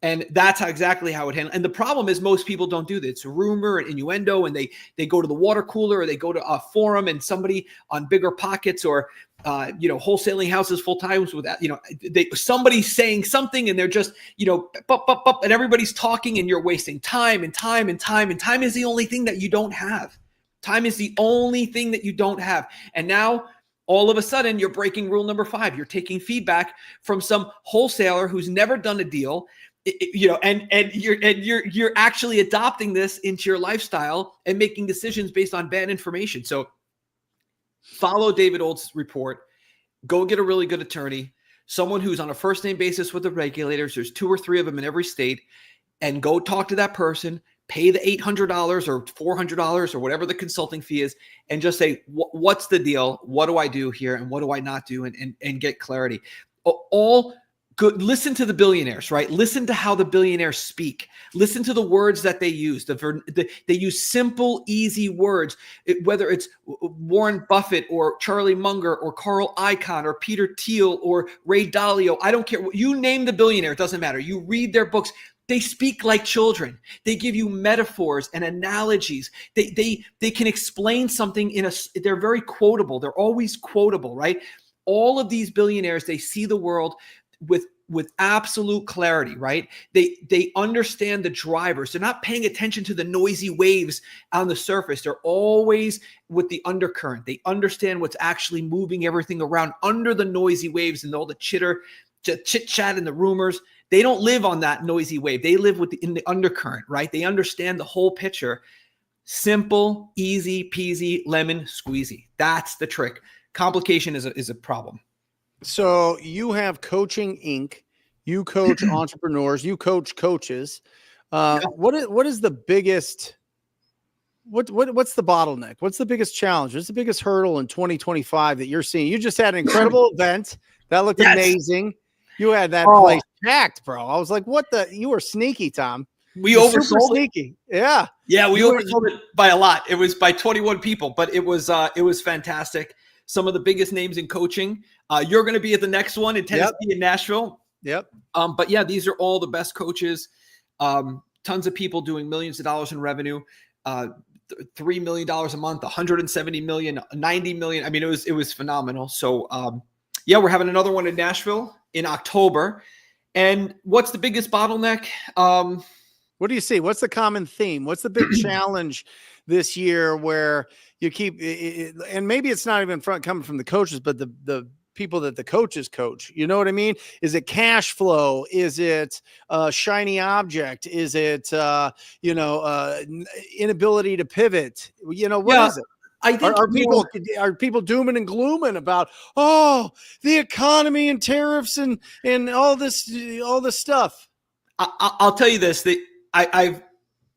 And that's exactly how it handles. And the problem is most people don't do that. It's rumor and innuendo, and they go to the water cooler or they go to a forum and somebody on Bigger Pockets or wholesaling houses full time with that, somebody's saying something and they're just, and everybody's talking and you're wasting time and time and time. And time is the only thing that you don't have. Time is the only thing that you don't have. And now all of a sudden you're breaking rule number 5. You're taking feedback from some wholesaler who's never done a deal, and you're actually adopting this into your lifestyle and making decisions based on bad information. So follow David Old's report, go get a really good attorney, someone who's on a first name basis with the regulators. There's 2 or 3 of them in every state, and go talk to that person, pay the $800 or $400 or whatever the consulting fee is, and just say, what's the deal? What do I do here? And what do I not do? And get clarity. All Good. Listen to the billionaires, right? Listen to how the billionaires speak. Listen to the words that they use. They use simple, easy words. Whether it's Warren Buffett or Charlie Munger or Carl Icahn or Peter Thiel or Ray Dalio, I don't care. You name the billionaire, it doesn't matter. You read their books. They speak like children. They give you metaphors and analogies. They can explain something they're very quotable. They're always quotable, right? All of these billionaires, they see the world with absolute clarity, right? They understand the drivers. They're not paying attention to the noisy waves on the surface. They're always with the undercurrent. They understand what's actually moving everything around under the noisy waves and all the chit chat and the rumors. They don't live on that noisy wave. They live in the undercurrent, right? They understand the whole picture. Simple, easy peasy, lemon squeezy. That's the trick. Complication is a problem. So you have Coaching Inc. You coach entrepreneurs. You coach coaches. What is the biggest? What's the bottleneck? What's the biggest challenge? What's the biggest hurdle in 2025 that you're seeing? You just had an incredible event that looked amazing. You had that place packed, bro. I was like, "What the? You were sneaky, Tom. We oversold sneaky. Yeah, yeah. We oversold it by a lot. It was by 21 people, but it was fantastic. Some of the biggest names in coaching. You're going to be at the next one in Tennessee in Nashville. Yep. But yeah, these are all the best coaches. Tons of people doing millions of dollars in revenue. $3 million a month, 170 million, 90 million. I mean, it was phenomenal. So yeah, we're having another one in Nashville in October. And what's the biggest bottleneck? What do you see? What's the common theme? What's the big challenge this year where you keep and maybe it's not even coming from the coaches, but the people that the coaches coach, you know what I mean? Is it cash flow? Is it a shiny object? Is it, inability to pivot? You know, what is it? I think are people dooming and glooming about, the economy and tariffs and all this stuff? I'll tell you this, that I've,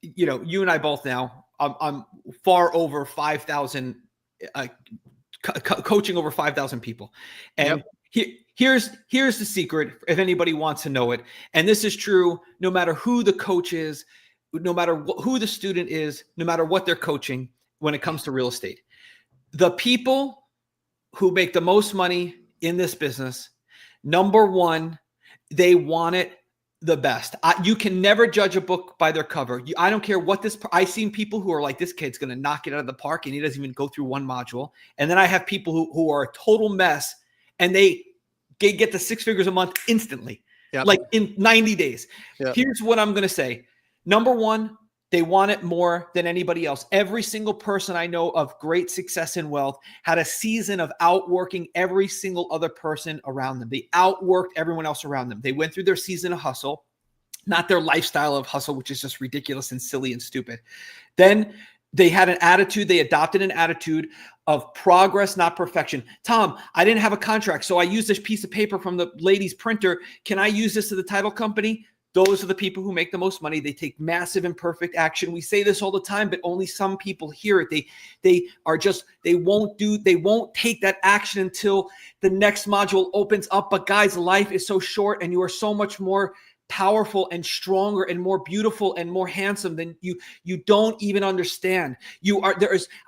you and I both now, I'm far over 5,000, coaching over 5,000 people. And here's the secret, if anybody wants to know it. And this is true, no matter who the coach is, no matter who the student is, no matter what they're coaching when it comes to real estate. The people who make the most money in this business, number one, they want it the best. You can never judge a book by their cover. I don't care what I've seen people who are like, this kid's going to knock it out of the park and he doesn't even go through one module. And then I have people who are a total mess and they get to 6 figures a month instantly, like in 90 days. Yep. Here's what I'm going to say. Number one, they want it more than anybody else. Every single person I know of great success and wealth had a season of outworking every single other person around them. They outworked everyone else around them. They went through their season of hustle, not their lifestyle of hustle, which is just ridiculous and silly and stupid. Then they had an attitude. They adopted an attitude of progress, not perfection. Tom, I didn't have a contract, so I used this piece of paper from the lady's printer. Can I use this to the title company? Those are the people who make the most money. They take massive imperfect action. We say this all the time, but only some people hear it. They won't take that action until the next module opens up. But guys, life is so short and you are so much more powerful and stronger and more beautiful and more handsome than you don't even understand.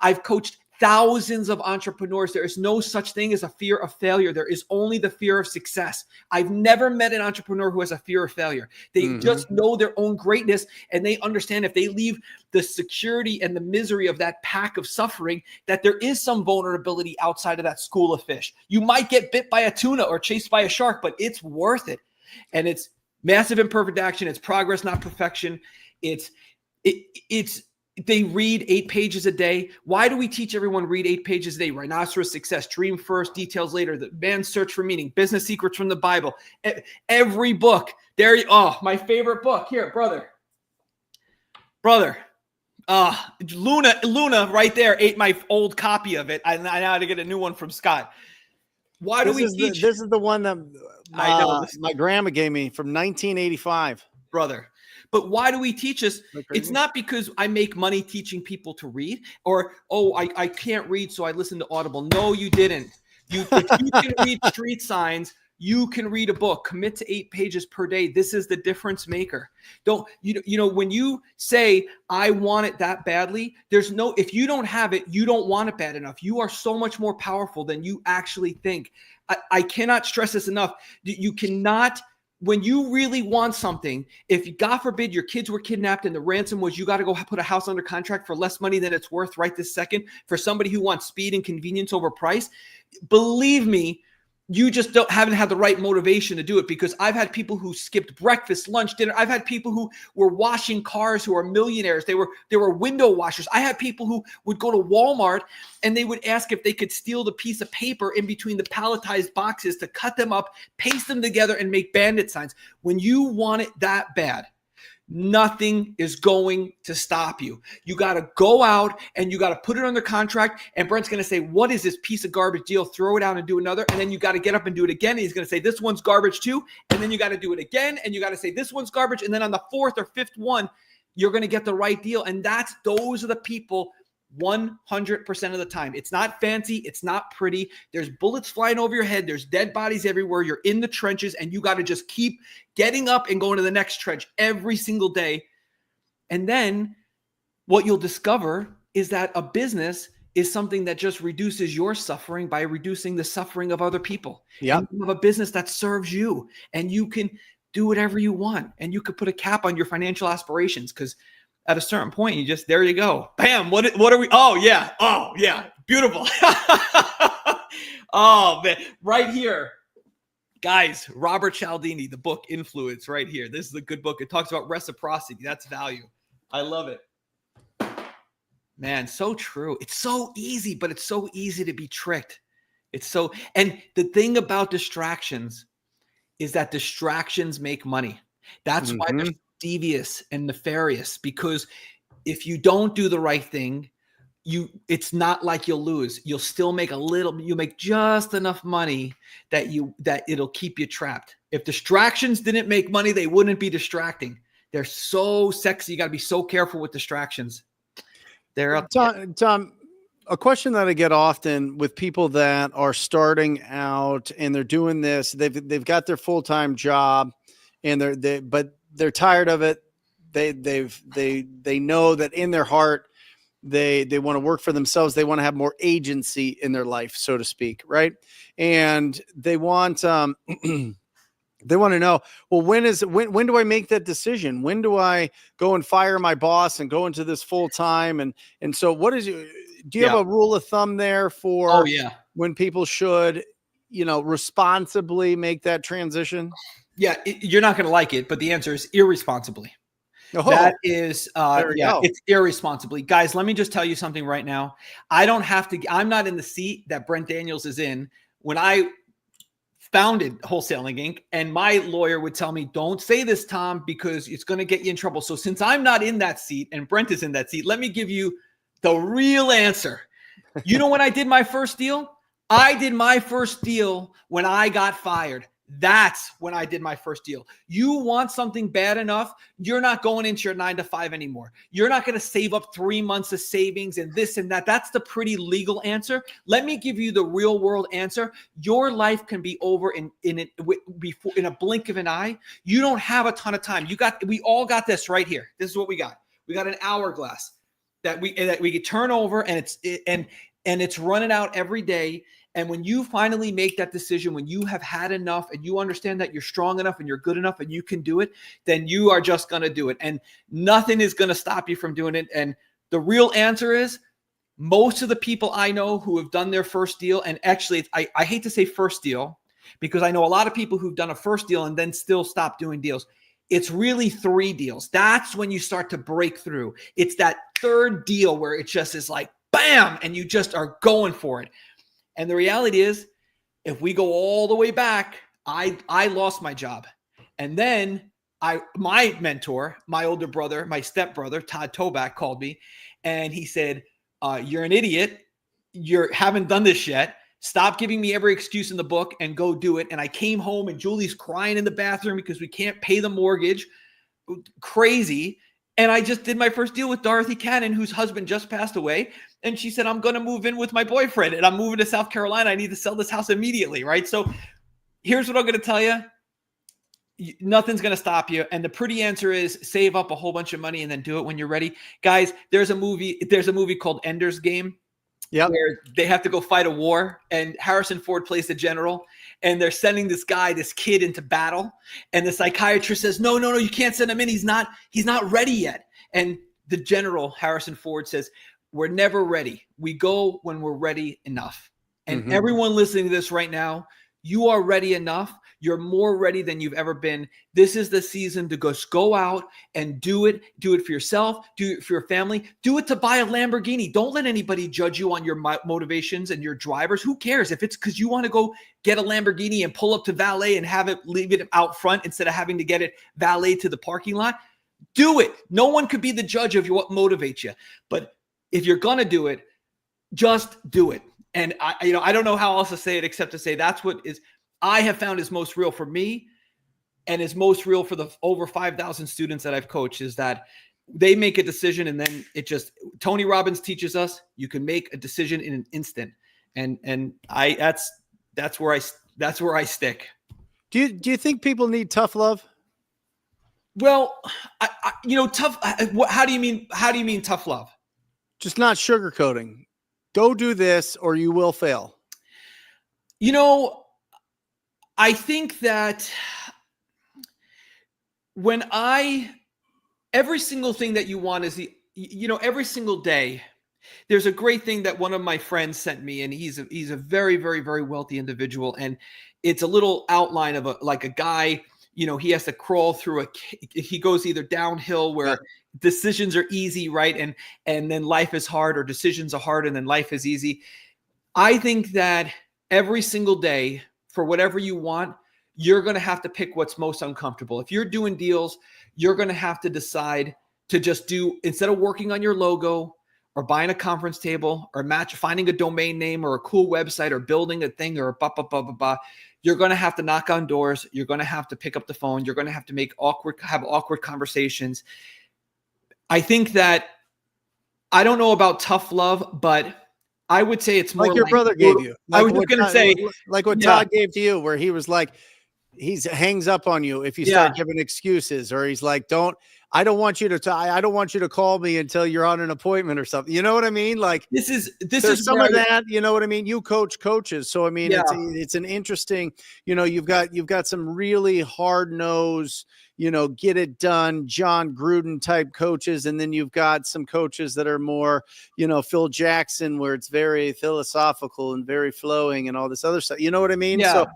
I've coached thousands of entrepreneurs. There is no such thing as a fear of failure. There is only the fear of success. I've never met an entrepreneur who has a fear of failure. They just know their own greatness and they understand if they leave the security and the misery of that pack of suffering, that there is some vulnerability outside of that school of fish. You might get bit by a tuna or chased by a shark, but it's worth it. And it's massive imperfect action. It's progress, not perfection. They read 8 pages a day. Why do we teach everyone read 8 pages a day? Rhinoceros Success, Dream First, Details Later, The Man's Search for Meaning, Business Secrets from the Bible. Every book. My favorite book. Here, brother. Luna right there ate my old copy of it. I now had to get a new one from Scott. Why do we teach? This is the one that my grandma gave me from 1985. Brother. But why do we teach this? It's not because I make money teaching people to read or, I can't read, so I listen to Audible. No, you didn't. If you can read street signs, You can read a book, commit to 8 pages per day. This is the difference maker. Don't, when you say, I want it that badly, if you don't have it, you don't want it bad enough. You are so much more powerful than you actually think. I cannot stress this enough. You cannot, when you really want something, if God forbid your kids were kidnapped and the ransom was you got to go put a house under contract for less money than it's worth right this second for somebody who wants speed and convenience over price, believe me, you just haven't had the right motivation to do it, because I've had people who skipped breakfast, lunch, dinner. I've had people who were washing cars who are millionaires. They were window washers. I had people who would go to Walmart and they would ask if they could steal the piece of paper in between the palletized boxes to cut them up, paste them together, and make bandit signs. When you want it that bad, nothing is going to stop you. You got to go out and you got to put it under contract. And Brent's going to say, what is this piece of garbage deal? Throw it out and do another. And then you got to get up and do it again. And he's going to say, this one's garbage too. And then you got to do it again. And you got to say, this one's garbage. And then on the 4th or 5th one, you're going to get the right deal. And those are the people 100% of the time. It's not fancy. It's not pretty. There's bullets flying over your head. There's dead bodies everywhere. You're in the trenches, and you got to just keep getting up and going to the next trench every single day. And then what you'll discover is that a business is something that just reduces your suffering by reducing the suffering of other people. Yeah. You have a business that serves you, and you can do whatever you want, and you could put a cap on your financial aspirations, because at a certain point, there you go. Bam. What are we? Oh, yeah. Oh, yeah. Beautiful. Oh, man. Right here. Guys, Robert Cialdini, the book Influence, right here. This is a good book. It talks about reciprocity. That's value. I love it. Man, so true. It's so easy, but it's so easy to be tricked. And the thing about distractions is that distractions make money. That's why they're devious and nefarious, because if you don't do the right thing, it's not like you'll lose. You'll still make you make just enough money that it'll keep you trapped. If distractions didn't make money, they wouldn't be distracting. They're so sexy. You got to be so careful with distractions. Tom, a question that I get often with people that are starting out and they're doing this, they've got their full-time job and but they're tired of it. They know that in their heart, they want to work for themselves. They want to have more agency in their life, so to speak. Right. And they want, they want to know, well, when do I make that decision? When do I go and fire my boss and go into this full time? And so do you have a rule of thumb there for when people should, responsibly make that transition? Yeah, you're not going to like it, but the answer is irresponsibly. Oh, that is, it's irresponsibly. Guys, let me just tell you something right now. I'm not in the seat that Brent Daniels is in. When I founded Wholesaling Inc., and my lawyer would tell me, don't say this, Tom, because it's going to get you in trouble. So since I'm not in that seat and Brent is in that seat, let me give you the real answer. You know when I did my first deal? I did my first deal when I got fired. That's when I did my first deal. You want something bad enough, you're not going into your 9 to 5 anymore. You're not going to save up 3 months of savings and this and that. That's the pretty legal answer. Let me give you the real world answer. Your life can be over in a blink of an eye. You don't have a ton of time. We all got this right here. This is what we got. We got an hourglass that we could turn over, and it's running out every day. And when you finally make that decision, when you have had enough and you understand that you're strong enough and you're good enough and you can do it, then you are just going to do it. And nothing is going to stop you from doing it. And the real answer is, most of the people I know who have done their first deal, and actually I hate to say first deal, because I know a lot of people who've done a first deal and then still stop doing deals. It's really 3 deals. That's when you start to break through. It's that 3rd deal where it just is like, bam, and you just are going for it. And the reality is, if we go all the way back, I lost my job. And then my mentor, my older brother, my stepbrother, Todd Toback, called me and he said, you're an idiot. You haven't done this yet. Stop giving me every excuse in the book and go do it. And I came home and Julie's crying in the bathroom because we can't pay the mortgage. Crazy. And I just did my first deal with Dorothy Cannon, whose husband just passed away. And she said, I'm going to move in with my boyfriend and I'm moving to South Carolina. I need to sell this house immediately. Right. So here's what I'm going to tell you. Nothing's going to stop you. And the pretty answer is save up a whole bunch of money and then do it when you're ready. Guys, there's a movie called Ender's Game. Yep. Where they have to go fight a war, and Harrison Ford plays the general, and they're sending this kid into battle, and the psychiatrist says, no, you can't send him in. He's not ready yet. And the general, Harrison Ford, says, we're never ready. We go when we're ready enough. And everyone listening to this right now, you are ready enough. You're more ready than you've ever been. This is the season to go out and do it. Do it for yourself. Do it for your family. Do it to buy a Lamborghini. Don't let anybody judge you on your motivations and your drivers. Who cares? If it's because you want to go get a Lamborghini and pull up to valet and leave it out front instead of having to get it valet to the parking lot, do it. No one could be the judge of what motivates you. But if you're going to do it, just do it. And I don't know how else to say it except to say that's what I have found is most real for me and is most real for the over 5,000 students that I've coached, is that they make a decision and then Tony Robbins teaches us you can make a decision in an instant. And that's where I stick. Do you think people need tough love? Well, tough. How do you mean tough love? Just not sugarcoating. Go do this or you will fail. I think that every single thing that you want is every single day, there's a great thing that one of my friends sent me, and he's a very, very, very wealthy individual. And it's a little outline of a guy, he has to crawl through he goes either downhill where decisions are easy, right? And then life is hard, or decisions are hard and then life is easy. I think that every single day, for whatever you want, you're going to have to pick what's most uncomfortable. If you're doing deals, you're going to have to decide to just instead of working on your logo or buying a conference table or finding a domain name or a cool website or building a thing or you're going to have to knock on doors. You're going to have to pick up the phone. You're going to have to have awkward conversations. I think that, I don't know about tough love, but I would say it's more like your brother gave you. I was just going to say, like what Todd gave to you, where he was like, he hangs up on you if you start giving excuses, or he's like, I don't want you to call me until you're on an appointment or something. You know what I mean? Like this is some of that, you know what I mean? You coach coaches. So, I mean, it's an interesting, you've got some really hard nosed, get it done, John Gruden type coaches. And then you've got some coaches that are more, Phil Jackson, where it's very philosophical and very flowing and all this other stuff. You know what I mean? Yeah. So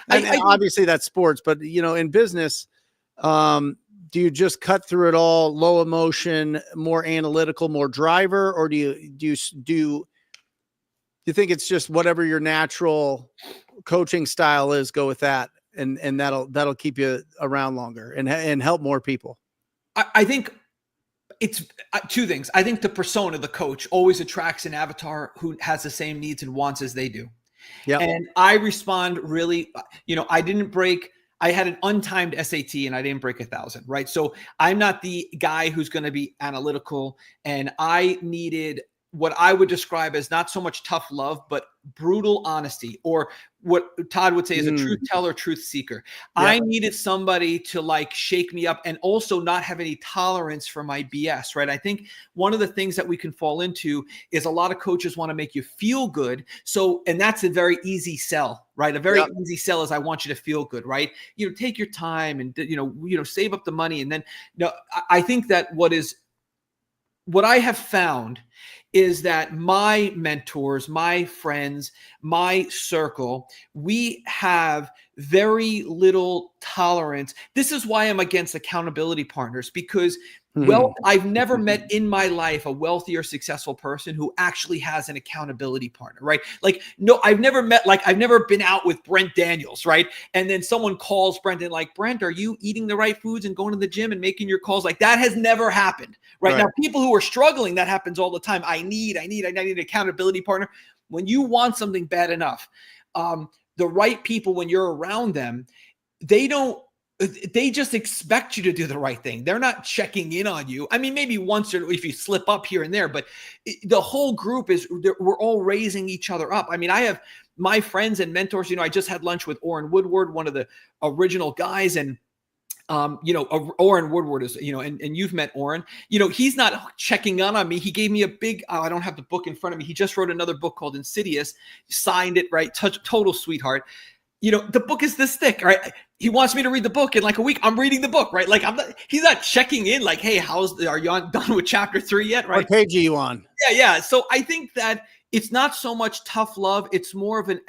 obviously that's sports, but in business, do you just cut through it all, low emotion, more analytical, more driver, or do you think it's just whatever your natural coaching style is, go with that, and that'll keep you around longer and help more people? I think it's two things. I think the persona of the coach always attracts an avatar who has the same needs and wants as they do. Yeah. And I respond really, I had an untimed SAT and I didn't break 1,000, right? So I'm not the guy who's going to be analytical, and I needed what I would describe as not so much tough love, but brutal honesty, or what Todd would say is a truth teller, truth seeker. Yeah. I needed somebody to shake me up and also not have any tolerance for my BS, right? I think one of the things that we can fall into is a lot of coaches want to make you feel good. So, and that's a very easy sell, right? A very easy sell is, I want you to feel good, right? Take your time and, save up the money. And then, I think that what I have found is that my mentors, my friends, my circle, we have very little tolerance. This is why I'm against accountability partners, because I've never met in my life a wealthy or successful person who actually has an accountability partner, right? I've never been out with Brent Daniels, right? And then someone calls Brent and Brent, are you eating the right foods and going to the gym and making your calls? That has never happened, right? Now, people who are struggling, that happens all the time. I need an accountability partner. When you want something bad enough, the right people, when you're around them, they just expect you to do the right thing. They're not checking in on you. I mean, maybe once or if you slip up here and there, but the whole group we're all raising each other up. I mean, I have my friends and mentors, I just had lunch with Orrin Woodward, one of the original guys. And Orrin Woodward is, and you've met Orrin, he's not checking in on me. He gave me a big, I don't have the book in front of me. He just wrote another book called Insidious, signed it, right? Total sweetheart. The book is this thick, right? He wants me to read the book in like a week. I'm reading the book, right? Like he's not checking in like, hey, are you done with chapter 3 yet? Right. What page are you on? Yeah. So I think that it's not so much tough love. It's more of an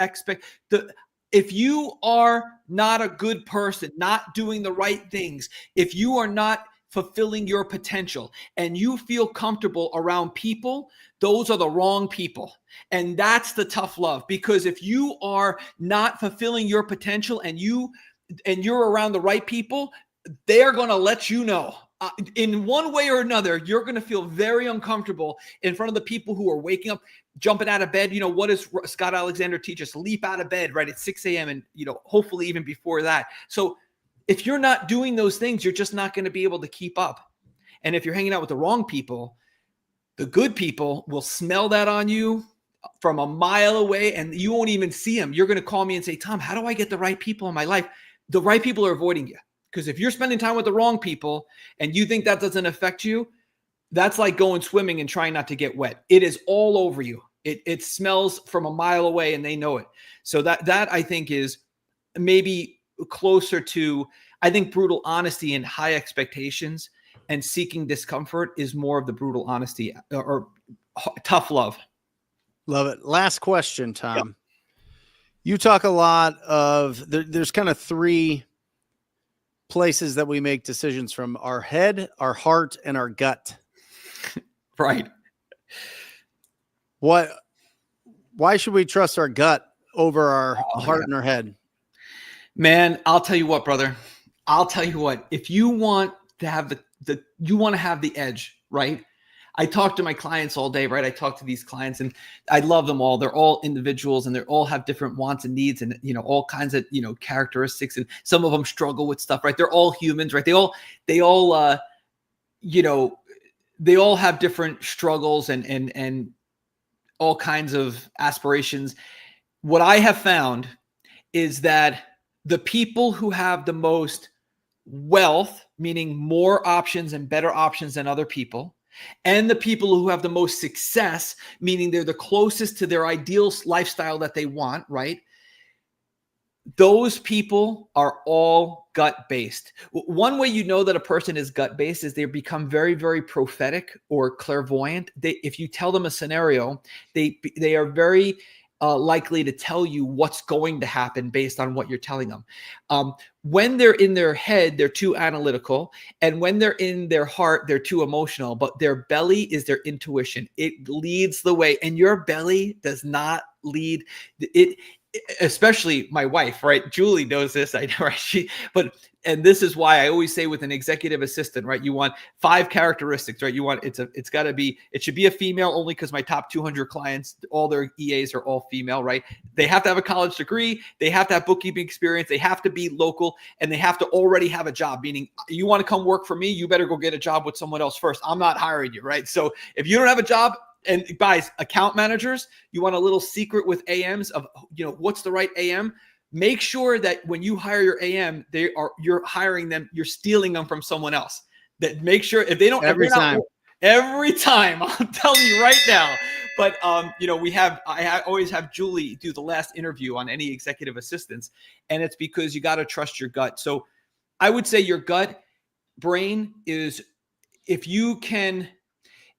if you are not a good person, not doing the right things, if you are not fulfilling your potential and you feel comfortable around people, those are the wrong people. And that's the tough love, because if you are not fulfilling your potential and you're around the right people, they're going to let you know. In one way or another, you're going to feel very uncomfortable in front of the people who are waking up, jumping out of bed. What does Scott Alexander teach us? Leap out of bed, right, at 6 a.m. and, hopefully even before that. So if you're not doing those things, you're just not going to be able to keep up. And if you're hanging out with the wrong people, the good people will smell that on you from a mile away and you won't even see them. You're going to call me and say, Tom, how do I get the right people in my life? The right people are avoiding you. Because if you're spending time with the wrong people and you think that doesn't affect you, that's like going swimming and trying not to get wet. It is all over you. It smells from a mile away and they know it. So that I think is maybe closer to, I think brutal honesty and high expectations and seeking discomfort is more of the brutal honesty or tough love. Love it. Last question, Tom. Yep. You talk a lot of, there's kind of 3 places that we make decisions from: our head, our heart, and our gut. Right. Why should we trust our gut over our heart and our head? Man, I'll tell you what, brother. I'll tell you what. If you want to have you want to have the edge, right? I talk to my clients all day, right? I talk to these clients and I love them all. They're all individuals and they all have different wants and needs and, all kinds of, characteristics. And some of them struggle with stuff, right? They're all humans, right? They all have different struggles and all kinds of aspirations. What I have found is that the people who have the most wealth, meaning more options and better options than other people, and the people who have the most success, meaning they're the closest to their ideal lifestyle that they want, right? Those people are all gut-based. One way you know that a person is gut-based is they become very, very prophetic or clairvoyant. If you tell them a scenario, they are very likely to tell you what's going to happen based on what you're telling them. When they're in their head, they're too analytical. And when they're in their heart, they're too emotional. But their belly is their intuition. It leads the way. And your belly does not lead it. Especially my wife, right? Julie knows this. I know, right? And this is why I always say with an executive assistant, right? You want 5 characteristics, right? It should be a female only because my top 200 clients, all their EAs are all female, right? They have to have a college degree. They have to have bookkeeping experience. They have to be local and they have to already have a job, meaning you want to come work for me, you better go get a job with someone else first. I'm not hiring you, right? So if you don't have a job, and guys, account managers, you want a little secret with AMs of, what's the right AM? Make sure that when you hire your AM, you're hiring them, you're stealing them from someone else. That make sure if they don't every time, I'm telling you right now. But I always have Julie do the last interview on any executive assistants, and it's because you got to trust your gut. So I would say your gut brain is, if you can,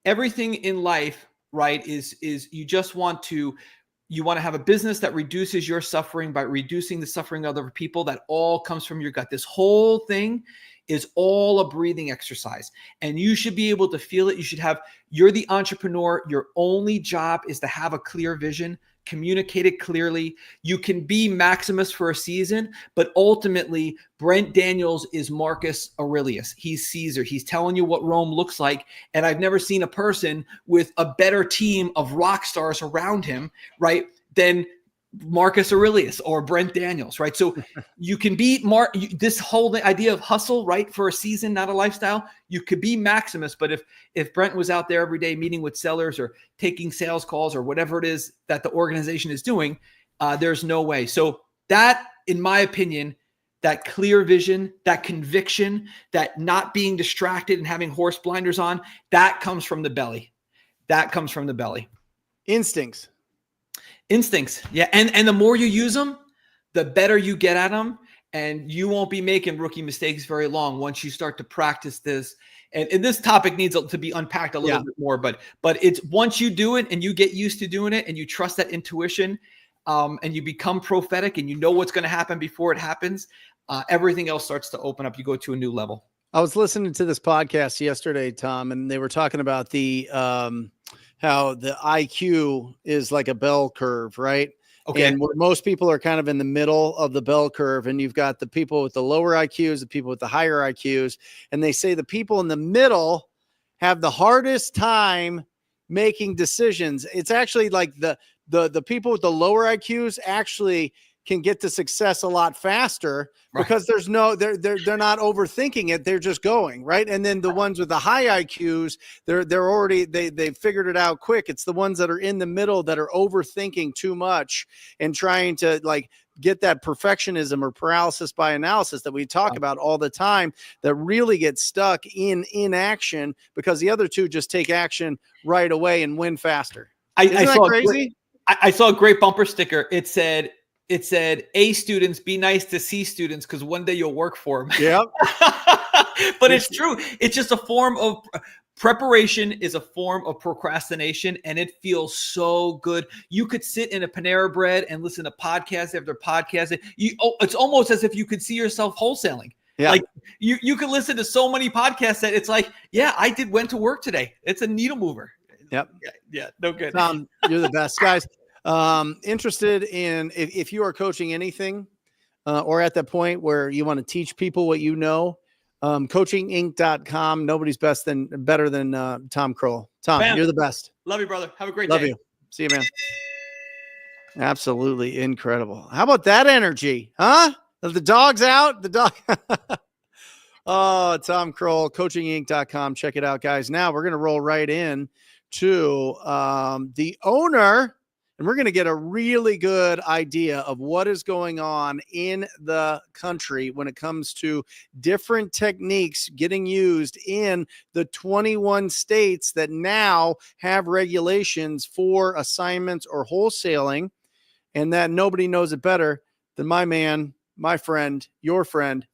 everything in life, right, is you want to have a business that reduces your suffering by reducing the suffering of other people. That all comes from your gut. This whole thing is all a breathing exercise, and you should be able to feel it. You're the entrepreneur. Your only job is to have a clear vision, communicate it clearly. You can be Maximus for a season, but ultimately Brent Daniels is Marcus Aurelius. He's Caesar. He's telling you what Rome looks like. And I've never seen a person with a better team of rock stars around him, right, than Marcus Aurelius or Brent Daniels, right? So you can be this whole idea of hustle, right, for a season, not a lifestyle. You could be Maximus, but if Brent was out there every day meeting with sellers or taking sales calls or whatever it is that the organization is doing, there's no way. So that, in my opinion, that clear vision, that conviction, that not being distracted and having horse blinders on, that comes from the belly. That comes from the belly. Instincts. Yeah. And the more you use them, the better you get at them. And you won't be making rookie mistakes very long once you start to practice this. And this topic needs to be unpacked a little bit more, but it's once you do it and you get used to doing it and you trust that intuition, and you become prophetic and you know what's going to happen before it happens, everything else starts to open up. You go to a new level. I was listening to this podcast yesterday, Tom, and they were talking about the how the IQ is like a bell curve, right? Okay. And where most people are kind of in the middle of the bell curve, and you've got the people with the lower IQs, the people with the higher IQs, and they say the people in the middle have the hardest time making decisions. It's actually like the people with the lower IQs actually can get to success a lot faster, right? Because there's no, they're not overthinking it. They're just going, right. And then the ones with the high IQs, they're already, they figured it out quick. It's the ones that are in the middle that are overthinking too much and trying to like get that perfectionism or paralysis by analysis that we talk about all the time, that really get stuck in inaction because the other two just take action right away and win faster. Isn't that crazy? I saw a great bumper sticker. It said, A students, be nice to C students because one day you'll work for them. Yep. But it's true. It's just a form of preparation, is a form of procrastination, and it feels so good. You could sit in a Panera Bread and listen to podcast after podcast. It's almost as if you could see yourself wholesaling. Yeah. Like you could listen to so many podcasts that it's like, yeah, I went to work today. It's a needle mover. Yep. Yeah. No good. Tom, you're the best, guys. Interested in if you are coaching anything or at that point where you want to teach people what you know, coachinginc.com. Nobody's better than Tom Kroll. Tom, man, you're the best. Love you, brother. Have a great day. Love you. See you, man. Absolutely incredible. How about that energy? Huh? The dog's out. The dog. Oh, Tom Kroll, coachinginc.com. Check it out, guys. Now we're going to roll right in to the owner, and we're going to get a really good idea of what is going on in the country when it comes to different techniques getting used in the 21 states that now have regulations for assignments or wholesaling, and that nobody knows it better than my man, my friend, your friend,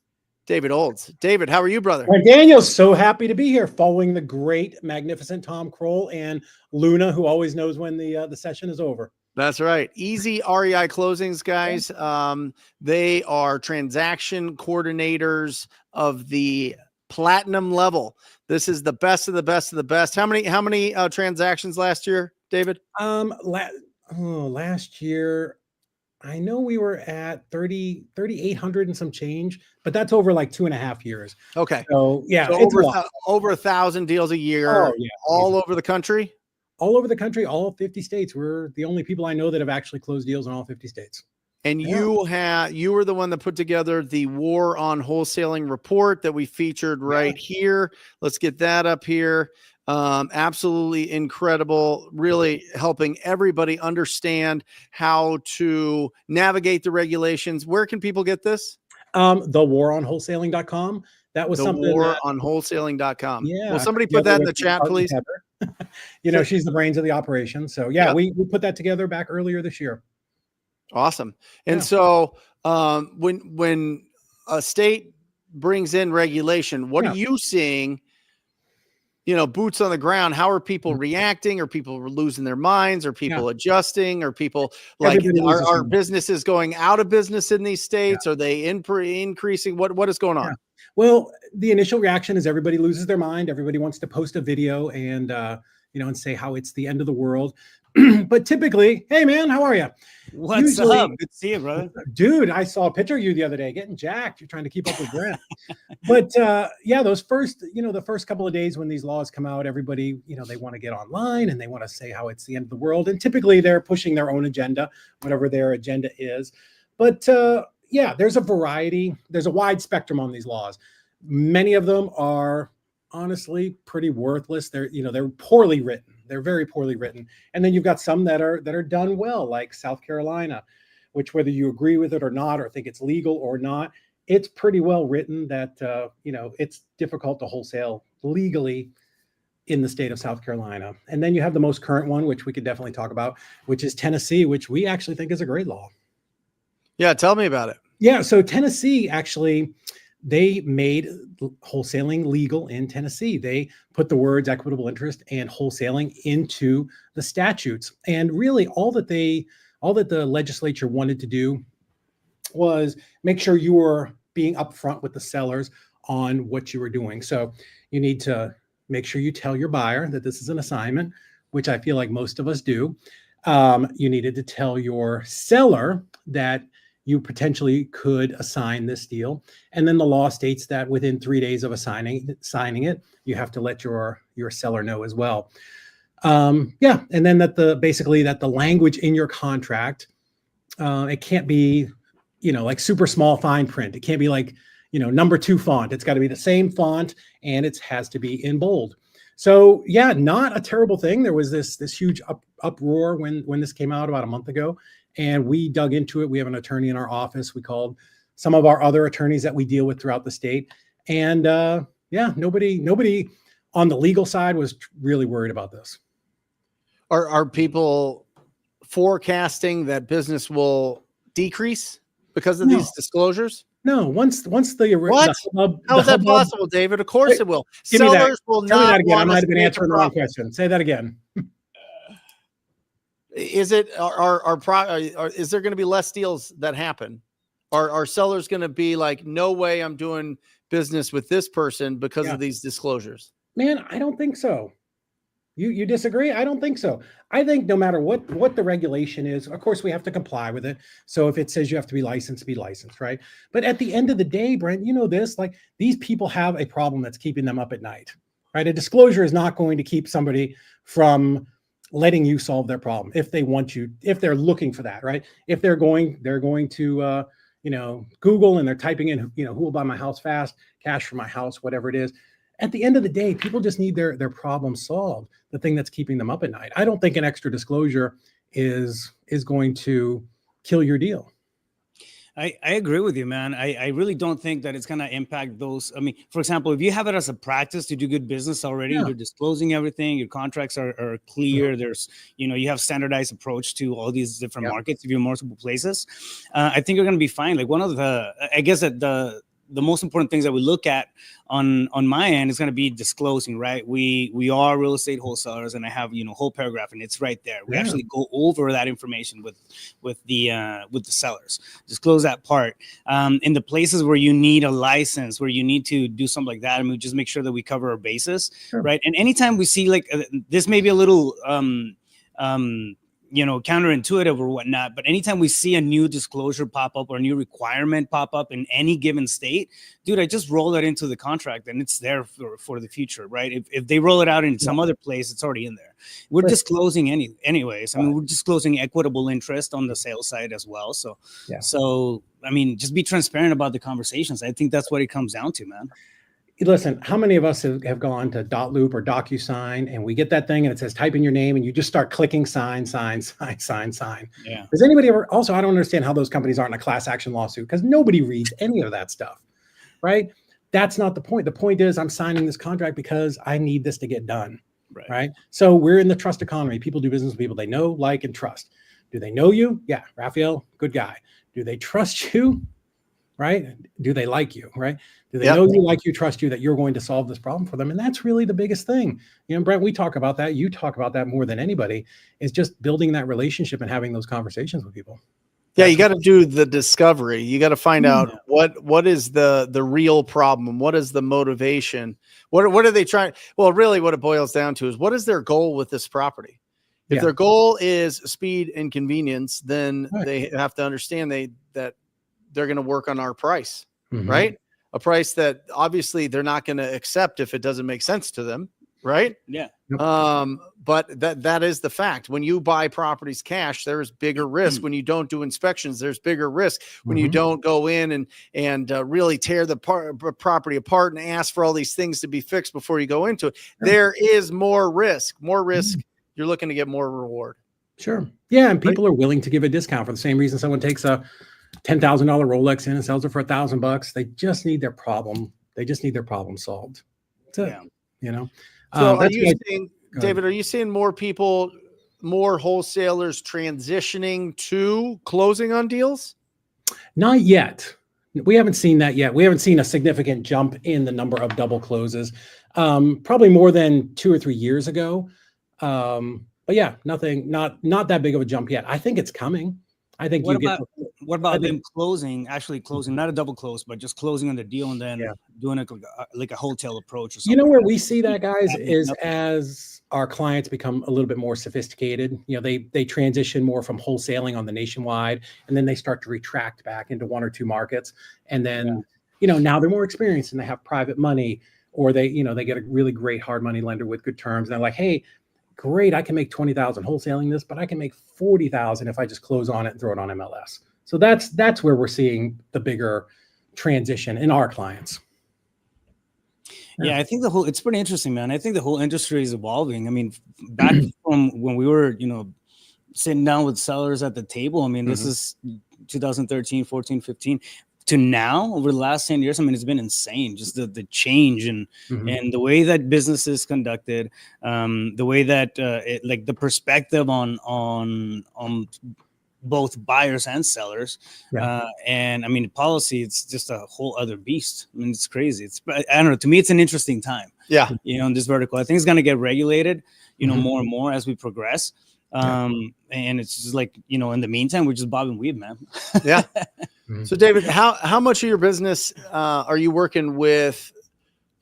David Olds. David, how are you, brother? Brent Daniels, so happy to be here following the great, magnificent Tom Kroll and Luna, who always knows when the session is over. That's right. Easy REI closings, guys. They are transaction coordinators of the platinum level. This is the best of the best of the best. How many transactions last year, David? Last year, I know we were at 3,800 and some change, but that's over like 2.5 years. Okay. So yeah, so it's over 1,000 deals a year. Oh, yeah. All over the country. All over the country, all 50 states. We're the only people I know that have actually closed deals in all 50 states. And you were the one that put together the War on Wholesaling report that we featured right here. Let's get that up here. Absolutely incredible, really helping everybody understand how to navigate the regulations. Where can people get this? TheWarOnWholesaling.com. That was something. TheWarOnWholesaling.com. Yeah. Will somebody put that in the chat, please? You know, she's the brains of the operation. So yeah, we put that together back earlier this year. Awesome. And so when a state brings in regulation, what are you seeing? You know, boots on the ground. How are people reacting? Are people losing their minds? Are people adjusting? Are people like, are businesses going out of business in these states? Are they increasing? What is going on? Well, the initial reaction is everybody loses their mind. Everybody wants to post a video and, and say how it's the end of the world. But typically, hey man, how are you? What's up? Good to see you, brother. Dude, I saw a picture of you the other day getting jacked. You're trying to keep up with Brent. But those first, the first couple of days when these laws come out, everybody, they want to get online and they want to say how it's the end of the world. And typically they're pushing their own agenda, whatever their agenda is. But there's a variety. There's a wide spectrum on these laws. Many of them are honestly pretty worthless. They're poorly written. They're very poorly written. And then you've got some that are done well, like South Carolina. which whether you agree with it or not, or think it's legal or not, it's pretty well written that, it's difficult to wholesale legally in the state of South Carolina. And then you have the most current one, which we could definitely talk about, which is Tennessee, which we actually think is a great law. Yeah, tell me about it. Yeah, so Tennessee actually, they made wholesaling legal in Tennessee. They put the words equitable interest and wholesaling into the statutes. And really all that the legislature wanted to do was make sure you were being upfront with the sellers on what you were doing. So you need to make sure you tell your buyer that this is an assignment, which I feel like most of us do. You needed to tell your seller that you potentially could assign this deal. And then the law states that within 3 days of signing it, you have to let your seller know as well. And then that the language in your contract, it can't be, like super small fine print. It can't be like, number 2 font. It's got to be the same font, and it has to be in bold. So yeah, not a terrible thing. There was this huge uproar when this came out about a month ago, and we dug into it. We have an attorney in our office. We called some of our other attorneys that we deal with throughout the state, and nobody on the legal side was really worried about this. Are people forecasting that business will decrease because of these disclosures? No, once the How is that possible, David? Of course it will. Sellers will Tell me not that again. I want might us have been to make answering a the wrong profit. question. Say that again. Is it is there going to be less deals that happen? Are sellers going to be like, no way, I'm doing business with this person because of these disclosures? Man, I don't think so. You disagree? I don't think so. I think no matter what the regulation is, of course we have to comply with it. So if it says you have to be licensed, right? But at the end of the day, Brent, you know this, like these people have a problem that's keeping them up at night, right? A disclosure is not going to keep somebody from letting you solve their problem if they want you, if they're looking for that, right? If they're going to Google and they're typing in, who will buy my house fast, cash for my house, whatever it is. At the end of the day, people just need their problem solved, the thing that's keeping them up at night. I don't think an extra disclosure is going to kill your deal. I agree with you, man. I really don't think that it's going to impact those. I mean, for example, if you have it as a practice to do good business already, you're disclosing everything, your contracts are clear. There's, you have standardized approach to all these different markets. If you're multiple places, I think you're going to be fine. Like one of I guess that the most important things that we look at on my end is going to be disclosing, right? We are real estate wholesalers, and I have whole paragraph, and it's right there. We actually go over that information with the sellers, disclose that part. In the places where you need a license, where you need to do something like that, and we just make sure that we cover our bases, right? And anytime we see like this may be a little counterintuitive or whatnot, but anytime we see a new disclosure pop up or a new requirement pop up in any given state, dude, I just roll it into the contract and it's there for the future, right? If they roll it out in some other place, it's already in there. We're disclosing anyways. I mean, we're disclosing equitable interest on the sales side as well. So I mean, just be transparent about the conversations. I think that's what it comes down to, man. Listen, how many of us have gone to Dotloop or DocuSign and we get that thing and it says type in your name and you just start clicking sign. Yeah. Does anybody ever, also, I don't understand how those companies aren't in a class action lawsuit because nobody reads any of that stuff, right? That's not the point. The point is I'm signing this contract because I need this to get done, right? So we're in the trust economy. People do business with people they know, like, and trust. Do they know you? Yeah. Raphael, good guy. Do they trust you? Right? Do they like you? Right? Do they know you, like you, trust you, that you're going to solve this problem for them? And that's really the biggest thing. Brent, we talk about that. You talk about that more than anybody, is just building that relationship and having those conversations with people. Yeah, you got to do the discovery. You got to find out what is the real problem. What is the motivation? What are they trying? Well, really what it boils down to is what is their goal with this property? If their goal is speed and convenience, then they have to understand that they're going to work on our price, right? A price that obviously they're not going to accept if it doesn't make sense to them, right? Yeah. But that is the fact. When you buy properties cash, there's bigger risk. When you don't do inspections, there's bigger risk. When you don't go in and really tear the property apart and ask for all these things to be fixed before you go into it, there is more risk. More risk. You're looking to get more reward. Sure. Yeah, and people are willing to give a discount for the same reason someone takes a $10,000 Rolex in and sells it for $1,000. They just need their problem. They just need their problem solved. That's it. Yeah. You know. So are That's you why- seeing, Go ahead. David, are you seeing more people, more wholesalers transitioning to closing on deals? Not yet. We haven't seen that yet. We haven't seen a significant jump in the number of double closes. Probably more than 2 or 3 years ago. But yeah, nothing, not that big of a jump yet. I think it's coming. I think What you get. about what about I think- them closing, actually closing, not a double close, but just closing on the deal and then Yeah. doing it like a hotel approach or You something? know where like we that? see that, guys, Nothing- is nothing. as our clients become a little bit more sophisticated. You know, they transition more from wholesaling on the nationwide, and then they start to retract back into 1 or 2 markets. And then, you know, now they're more experienced and they have private money, or they, you know, they get a really great hard money lender with good terms. And they're like, hey, great, I can make 20,000 wholesaling this, but I can make 40,000 if I just close on it and throw it on MLS. So that's where we're seeing the bigger transition in our clients. Yeah, I think it's pretty interesting, man. I think the whole industry is evolving. I mean, back from when we were, you know, sitting down with sellers at the table, I mean, this is 2013, 14, 15 to now over the last 10 years. I mean, it's been insane. Just the change and the way that business is conducted, the way that like the perspective on both buyers and sellers. And I mean, policy, it's just a whole other beast. I mean, it's crazy. I don't know. To me, it's an interesting time. Yeah. You know, in this vertical, I think it's going to get regulated, you know, more and more as we progress. And it's just like, you know, in the meantime, we're just bob and weave, man. Yeah. So David, how much of your business are you working with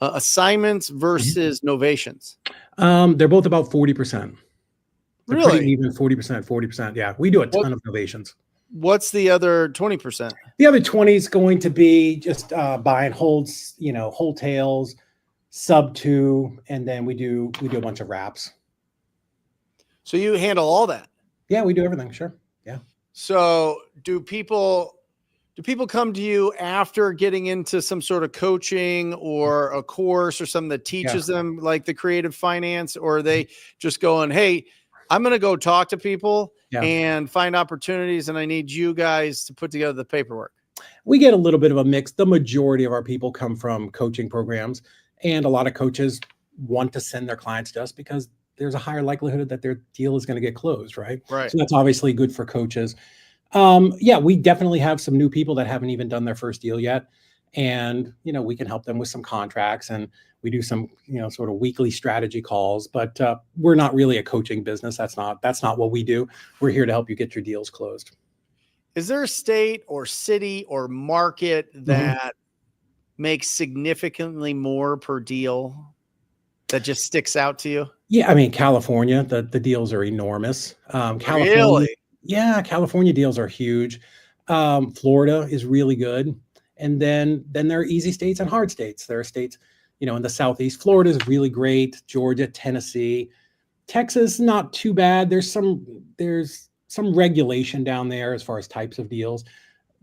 assignments versus novations? They're both about 40%. They're Really? pretty even, 40%, 40%. Yeah, we do a ton of novations. What's the other 20%? The other 20 is going to be just buy and holds, you know, wholetails, sub 2, and then we do a bunch of wraps. So you handle all that? Yeah, we do everything. Sure. Yeah. So do people come to you after getting into some sort of coaching or a course or something that teaches them like the creative finance, or are they just going, hey, I'm going to go talk to people and find opportunities, and I need you guys to put together the paperwork? We get a little bit of a mix. The majority of our people come from coaching programs, and a lot of coaches want to send their clients to us because there's a higher likelihood that their deal is going to get closed, right? Right. So that's obviously good for coaches. Yeah, we definitely have some new people that haven't even done their first deal yet. And, you know, we can help them with some contracts, and we do some, you know, sort of weekly strategy calls, but we're not really a coaching business. That's not what we do. We're here to help you get your deals closed. Is there a state or city or market that makes significantly more per deal that just sticks out to you? Yeah, I mean, California, the deals are enormous. California, Really? yeah, California deals are huge. Florida is really good. And then there are easy states and hard states. There are states, you know, in the Southeast. Florida is really great. Georgia, Tennessee, Texas, not too bad. There's some regulation down there as far as types of deals.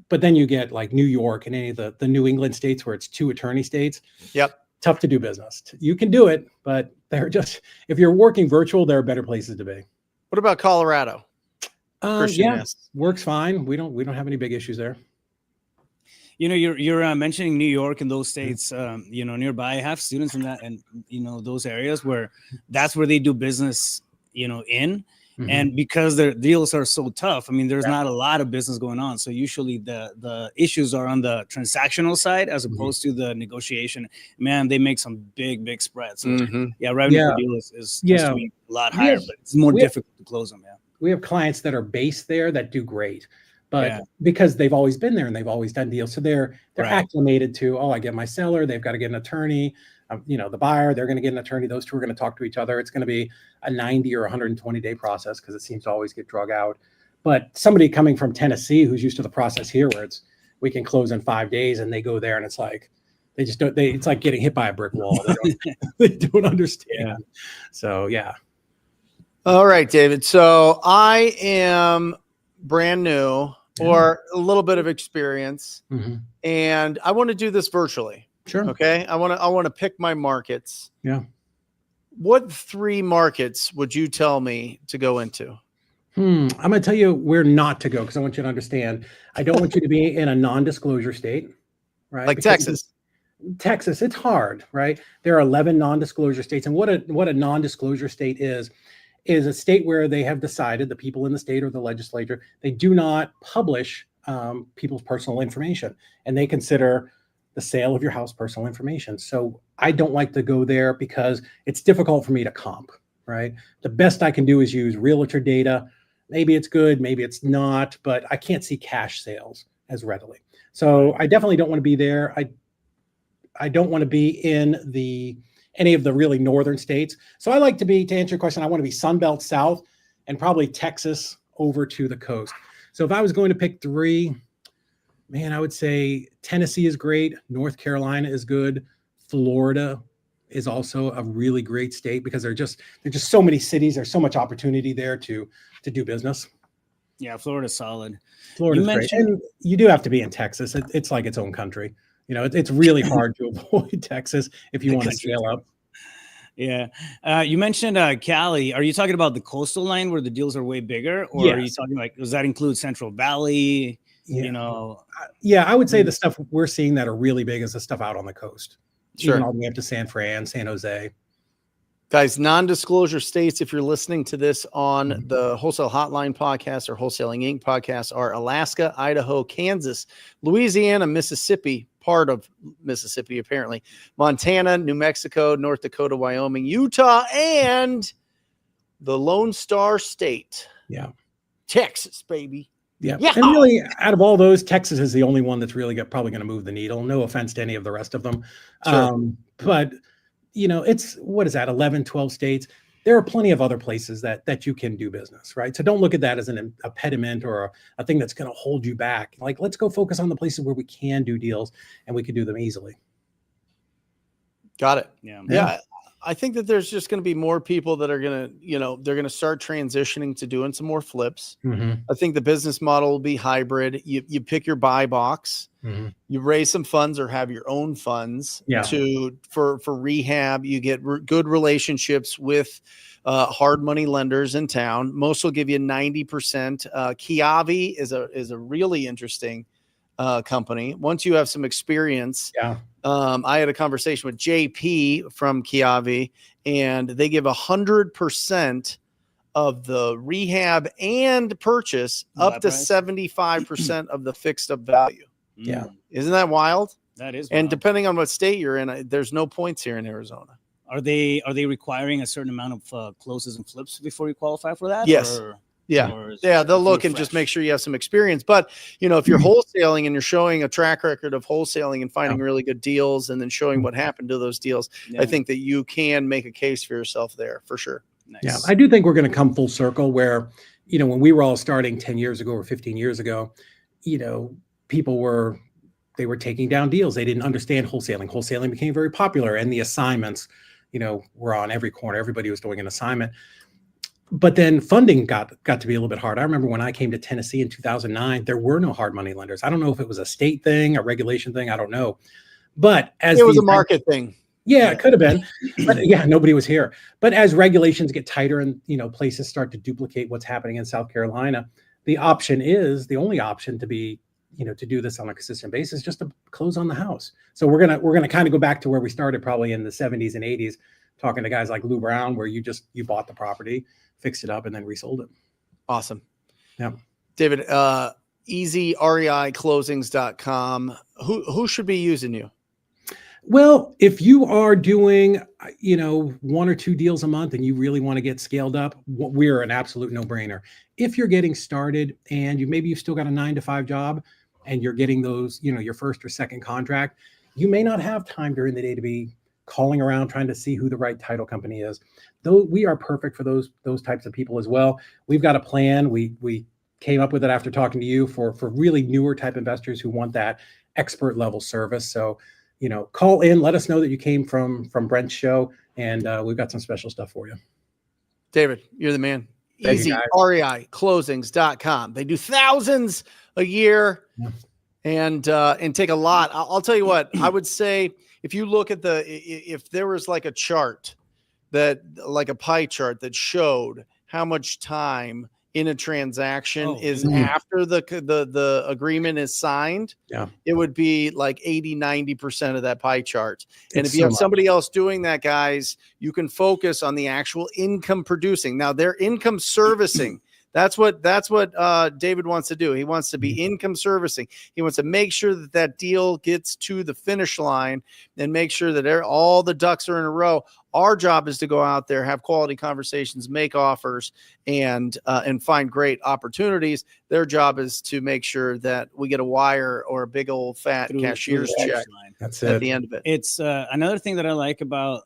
But then you get like New York and any of the New England states where it's 2 attorney states. Yep. Tough to do business. You can do it, but they're just, if you're working virtual, there are better places to be. What about Colorado? Yeah, works fine. We don't have any big issues there. You know, you're mentioning New York and those states, you know, nearby. I have students in that, and you know, those areas where that's where they do business, you know, in. And because their deals are so tough, I mean, there's not a lot of business going on. So usually the issues are on the transactional side as opposed to the negotiation. Man, they make some big spreads. So, revenue per deal is a lot higher, but it's more difficult to close them. Yeah. We have clients that are based there that do great, but because they've always been there and they've always done deals, so they're acclimated to, I get my seller, they've got to get an attorney, you know, the buyer, they're going to get an attorney. Those two are going to talk to each other. It's going to be a 90 or 120 day process because it seems to always get drug out. But somebody coming from Tennessee who's used to the process here, where we can close in 5 days, and they go there and it's like they just don't. It's like getting hit by a brick wall. They don't understand. So yeah. All right, David. So I am brand new or a little bit of experience, and I want to do this virtually. Sure. Okay. I want to pick my markets. Yeah. What 3 markets would you tell me to go into? I'm going to tell you where not to go because I want you to understand. I don't want you to be in a non-disclosure state, right? Like Because Texas. Texas, it's hard, right? There are 11 non-disclosure states, and what a non-disclosure state is a state where they have decided, the people in the state or the legislature, they do not publish people's personal information, and they consider the sale of your house personal information. So I don't like to go there because it's difficult for me to comp, right? The best I can do is use realtor data. Maybe it's good, maybe it's not, but I can't see cash sales as readily. So I definitely don't want to be there. I don't want to be in any of the really northern states. So I like to be, to answer your question, I want to be Sunbelt South and probably Texas over to the coast. So if I was going to pick three, man, I would say Tennessee is great. North Carolina is good. Florida is also a really great state because there's just so many cities. There's so much opportunity there to do business. Yeah, Florida's solid. Florida's great. And you do have to be in Texas. It's like its own country. You know, it's really hard to avoid Texas if you want to scale up. Yeah. You mentioned Cali. Are you talking about the coastal line where the deals are way bigger? Or Yes. are you talking like, does that include Central Valley? Yeah. You know? Yeah, I would say the stuff we're seeing that are really big is the stuff out on the coast. Sure. Even all the way up to San Fran, San Jose. Guys, non-disclosure states, if you're listening to this on the Wholesale Hotline podcast or Wholesaling Inc. podcast, are Alaska, Idaho, Kansas, Louisiana, Mississippi, part of Mississippi, apparently, Montana, New Mexico, North Dakota, Wyoming, Utah, and the Lone Star State. Yeah. Texas, baby. Yeah. And really, out of all those, Texas is the only one that's really probably going to move the needle. No offense to any of the rest of them. Sure. But, you know, it's, what is that, 11, 12 states? There are plenty of other places that you can do business, right? So don't look at that as an impediment or a thing that's going to hold you back. Like, let's go focus on the places where we can do deals and we can do them easily. Got it. Yeah. I think that there's just going to be more people that are going to, you know, they're going to start transitioning to doing some more flips. I think the business model will be hybrid. You pick your buy box, you raise some funds or have your own funds for rehab. You get good relationships with hard money lenders in town. Most will give you 90%. Kiavi is a really interesting company. Once you have some experience, I had a conversation with JP from Kiavi, and they give 100% of the rehab and purchase up to 75% of the fixed up value. Yeah. Isn't that wild? That is. And wild. depending on what state you're in, there's no points here in Arizona. Are they requiring a certain amount of closes and flips before you qualify for that? Yes. They'll look and just make sure you have some experience. But, you know, if you're wholesaling and you're showing a track record of wholesaling and finding really good deals and then showing what happened to those deals, I think that you can make a case for yourself there for sure. Nice. Yeah, I do think we're going to come full circle where, you know, when we were all starting 10 years ago or 15 years ago, you know, people were taking down deals. They didn't understand wholesaling. Wholesaling became very popular, and the assignments, you know, were on every corner. Everybody was doing an assignment. But then funding got to be a little bit hard. I remember when I came to Tennessee in 2009, there were no hard money lenders. I don't know if it was a state thing, a regulation thing. I don't know. But as it was a market thing. Yeah, it could have been. But yeah, nobody was here. But as regulations get tighter and, you know, places start to duplicate what's happening in South Carolina, the only option to be, you know, to do this on a consistent basis, just to close on the house. So we're gonna kind of go back to where we started probably in the 70s and 80s, talking to guys like Lou Brown, where you bought the property, fixed it up, and then resold it. Awesome. Yeah. David, easyreiclosings.com. Who should be using you? Well, if you are doing, you know, 1 or 2 deals a month and you really want to get scaled up, we're an absolute no-brainer. If you're getting started and you've still got a 9-to-5 job and you're getting those, you know, your first or second contract, you may not have time during the day to be calling around trying to see who the right title company is. Though we are perfect for those types of people as well. We've got a plan. We came up with it after talking to you for really newer type investors who want that expert level service. So, you know, call in, let us know that you came from Brent's show, and we've got some special stuff for you. David, you're the man. easyreiclosings.com. They do thousands a year and take a lot. I'll tell you what, I would say if you look at if there was like a chart like a pie chart that showed how much time in a transaction Oh, is mm. after the agreement is signed. Yeah. It would be like 80-90% of that pie chart. And It's if you so have much. somebody else doing that, guys, you can focus on the actual income producing. Now, their income servicing. That's what David wants to do. He wants to be income servicing. He wants to make sure that that deal gets to the finish line and make sure that all the ducks are in a row. Our job is to go out there, have quality conversations, make offers, and find great opportunities. Their job is to make sure that we get a wire or a big old fat through cashier's the finish check line. That's at it. the end of it. It's another thing that I like about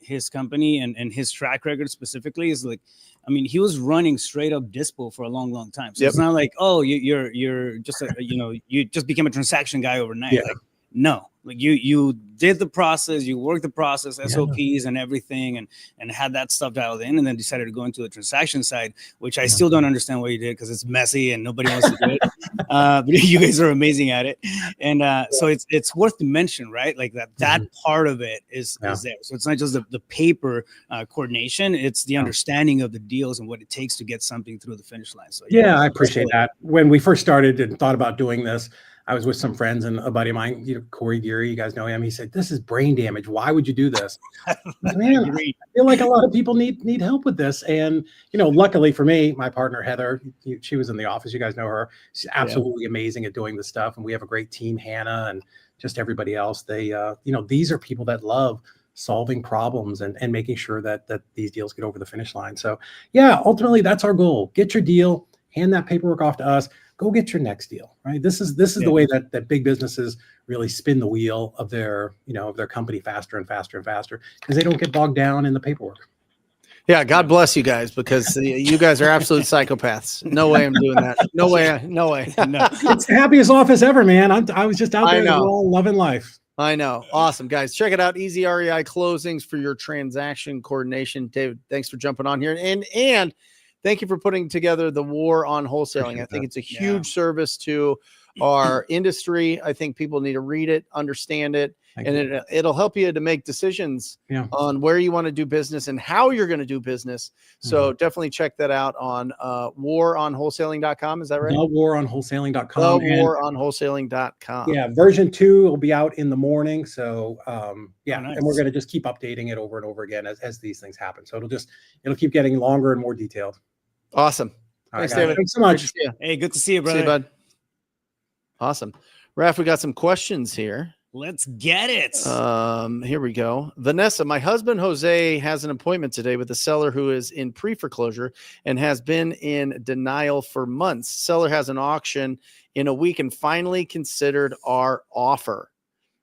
his company and his track record specifically is like, I mean, he was running straight up dispo for a long time. So Yep. it's not like, oh, you're just you just became a transaction guy overnight. Yeah. Like, no, like you did the process, you worked the process, Yeah. SOPs and everything, and had that stuff dialed in, and then decided to go into the transaction side, which I Yeah. still don't understand what you did because it's messy and nobody wants to do it. But you guys are amazing at it, and so it's worth to mention, right? Like that part of it is there. So it's not just the paper coordination; it's the understanding of the deals and what it takes to get something through the finish line. So Yeah, I appreciate that. When we first started and thought about doing this, I was with some friends and a buddy of mine, Corey Geary, you guys know him. He said, "This is brain damage. Why would you do this?" Man, I feel like a lot of people need help with this. And, luckily for me, my partner, Heather, she was in the office. You guys know her. She's absolutely amazing at doing this stuff. And we have a great team, Hannah, and just everybody else. They, these are people that love solving problems and making sure that these deals get over the finish line. So yeah, ultimately that's our goal. Get your deal, hand that paperwork off to us, go get your next deal, right? This is the way that big businesses really spin the wheel of their, of their company faster and faster and faster, because they don't get bogged down in the paperwork. Yeah, God bless you guys, because you guys are absolute psychopaths. No way I'm doing that. No way. No. It's the happiest office ever, man. I was just out there and we're all loving life. I know. Awesome, guys. Check it out. Easy REI closings for your transaction coordination. David, thanks for jumping on here. And thank you for putting together the war on wholesaling. I think it's a huge service to our industry. I think people need to read it, understand it, and it'll help you to make decisions on where you want to do business and how you're going to do business. So definitely check that out on waronwholesaling.com. Is that right? Waronwholesaling.com. Waronwholesaling.com. Yeah, version 2 will be out in the morning. So nice. And we're going to just keep updating it over and over again as these things happen. So it'll keep getting longer and more detailed. Awesome. Thanks, David. Thanks so much. Hey, good to see you, brother. See you, bud. Awesome. Raph, we got some questions here. Let's get it. Here we go. Vanessa, my husband Jose has an appointment today with a seller who is in pre-foreclosure and has been in denial for months. Seller has an auction in a week and finally considered our offer.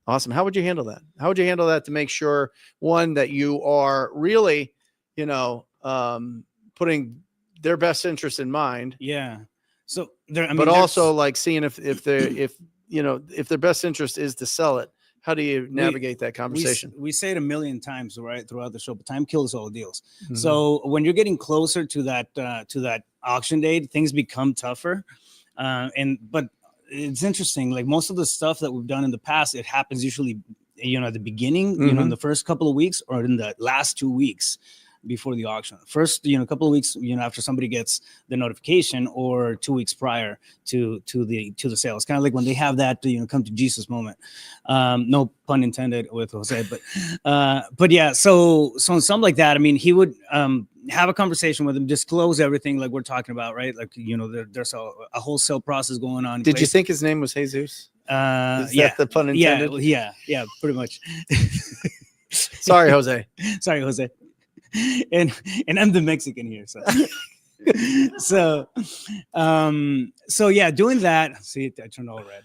Awesome. How would you handle that? How would you handle that to make sure, one, that you are really, putting their best interest in mind? Yeah. So but also like seeing if their best interest is to sell it, how do you navigate that conversation? We say it a million times, right, throughout the show, but time kills all deals. Mm-hmm. So when you're getting closer to that auction date, things become tougher. But it's interesting. Like most of the stuff that we've done in the past, it happens usually, at the beginning, in the first couple of weeks or in the last 2 weeks before the auction. First, couple of weeks, after somebody gets the notification, or 2 weeks prior to the sale. It's kind of like when they have that, come to Jesus moment. No pun intended with Jose, but yeah. So in something like that, I mean, he would have a conversation with him, disclose everything like we're talking about, right? Like, there's a wholesale process going on. Did you think his name was Jesus? Is that the pun intended? Yeah, pretty much. Sorry, Jose. Sorry, Jose. And I'm the Mexican here, so yeah, doing that. See, I turned all red.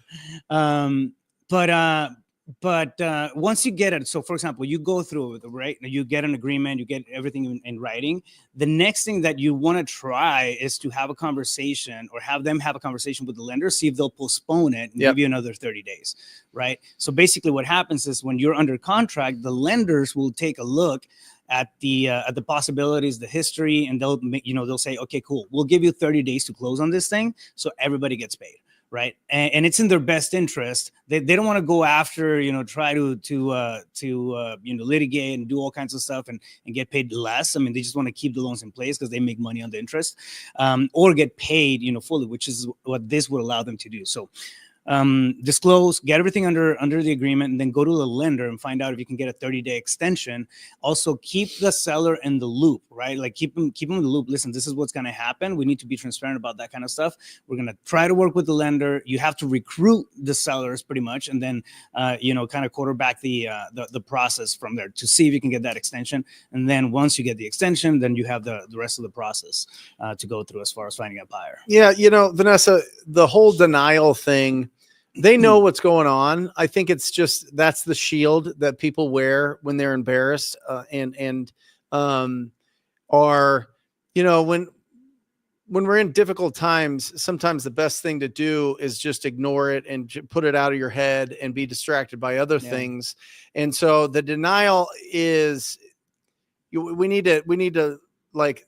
But once you get it, so for example, you go through it, right? You get an agreement, you get everything in writing. The next thing that you want to try is to have a conversation, or have them have a conversation with the lender, see if they'll postpone it and give you another 30 days, right? So basically what happens is when you're under contract, the lenders will take a look at the possibilities, the history, and they'll say, okay, cool, we'll give you 30 days to close on this thing, so everybody gets paid, right? And it's in their best interest. They don't want to go after, try to litigate and do all kinds of stuff and get paid less. I mean, they just want to keep the loans in place because they make money on the interest, or get paid, fully, which is what this would allow them to do. So disclose, get everything under the agreement, and then go to the lender and find out if you can get a 30-day extension. Also, keep the seller in the loop, right? Like keep them in the loop. Listen, this is what's going to happen. We need to be transparent about that kind of stuff. We're going to try to work with the lender. You have to recruit the sellers pretty much, and then kind of quarterback the process from there to see if you can get that extension. And then once you get the extension, then you have the rest of the process to go through as far as finding a buyer. Yeah, Vanessa, the whole denial thing, they know what's going on. I think it's just that's the shield that people wear when they're embarrassed, and are, when we're in difficult times, sometimes the best thing to do is just ignore it and put it out of your head and be distracted by other things. And so the denial is, we need to like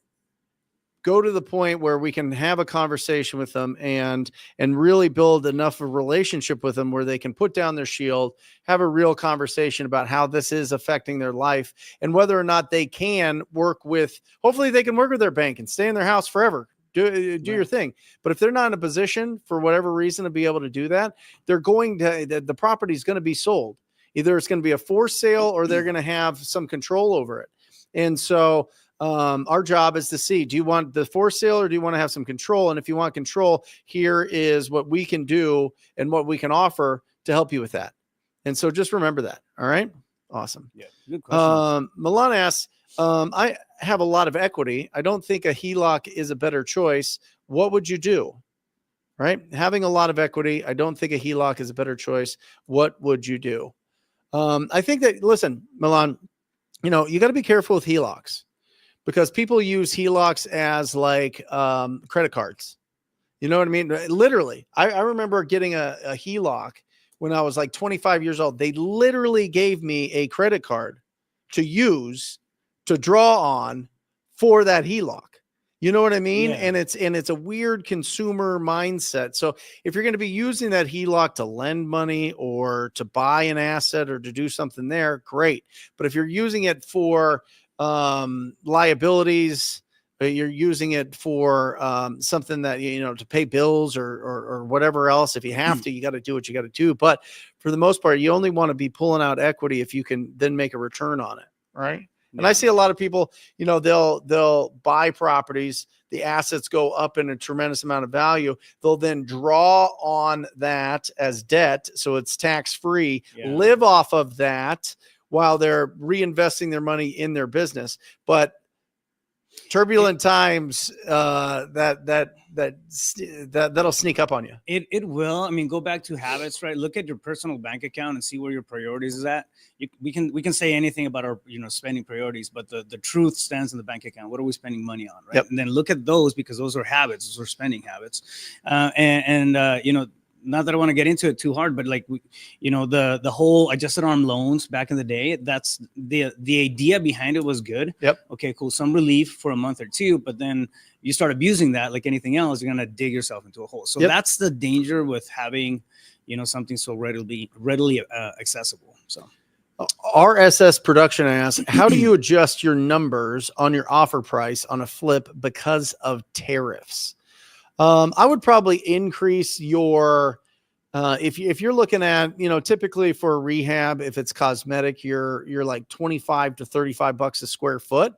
go to the point where we can have a conversation with them and really build enough of a relationship with them where they can put down their shield, have a real conversation about how this is affecting their life and whether or not they can work with, hopefully they can work with their bank and stay in their house forever. Do your thing. But if they're not in a position for whatever reason to be able to do that, the property is going to be sold. Either it's going to be a forced sale or they're going to have some control over it. And so our job is to see, do you want the forced sale or do you want to have some control? And if you want control, here is what we can do and what we can offer to help you with that. And so just remember that. All right. Awesome. Yeah. Good question. Milan asks, I have a lot of equity. I don't think a HELOC is a better choice. What would you do? Right. Having a lot of equity. I don't think a HELOC is a better choice. What would you do? I think that, listen, Milan, you got to be careful with HELOCs. Because people use HELOCs as like credit cards. You know what I mean? Literally. I remember getting a HELOC when I was like 25 years old. They literally gave me a credit card to use to draw on for that HELOC. You know what I mean? Yeah. And it's a weird consumer mindset. So if you're going to be using that HELOC to lend money or to buy an asset or to do something there, great. But if you're using it for liabilities, you're using it for something that, to pay bills or whatever else. If you have to, you got to do what you got to do. But for the most part, you only want to be pulling out equity if you can then make a return on it. Right. Yeah. And I see a lot of people, they'll buy properties, the assets go up in a tremendous amount of value. They'll then draw on that as debt. So it's tax-free, live off of that while they're reinvesting their money in their business. But turbulent times, that'll sneak up on you. It will. I mean, go back to habits, right? Look at your personal bank account and see where your priorities is at. We can say anything about our spending priorities, but the truth stands in the bank account. What are we spending money on, right? Yep. And then look at those, because those are habits, those are spending habits, not that I want to get into it too hard, but like, the whole adjusted arm loans back in the day, that's the idea behind it was good. Yep. Okay, cool. Some relief for a month or two, but then you start abusing that like anything else, you're going to dig yourself into a hole. So that's the danger with having, something so readily accessible. So RSS Production asks, how do you adjust your numbers on your offer price on a flip because of tariffs? I would probably increase your, if you're looking at, typically for a rehab, if it's cosmetic, you're like 25 to 35 bucks a square foot.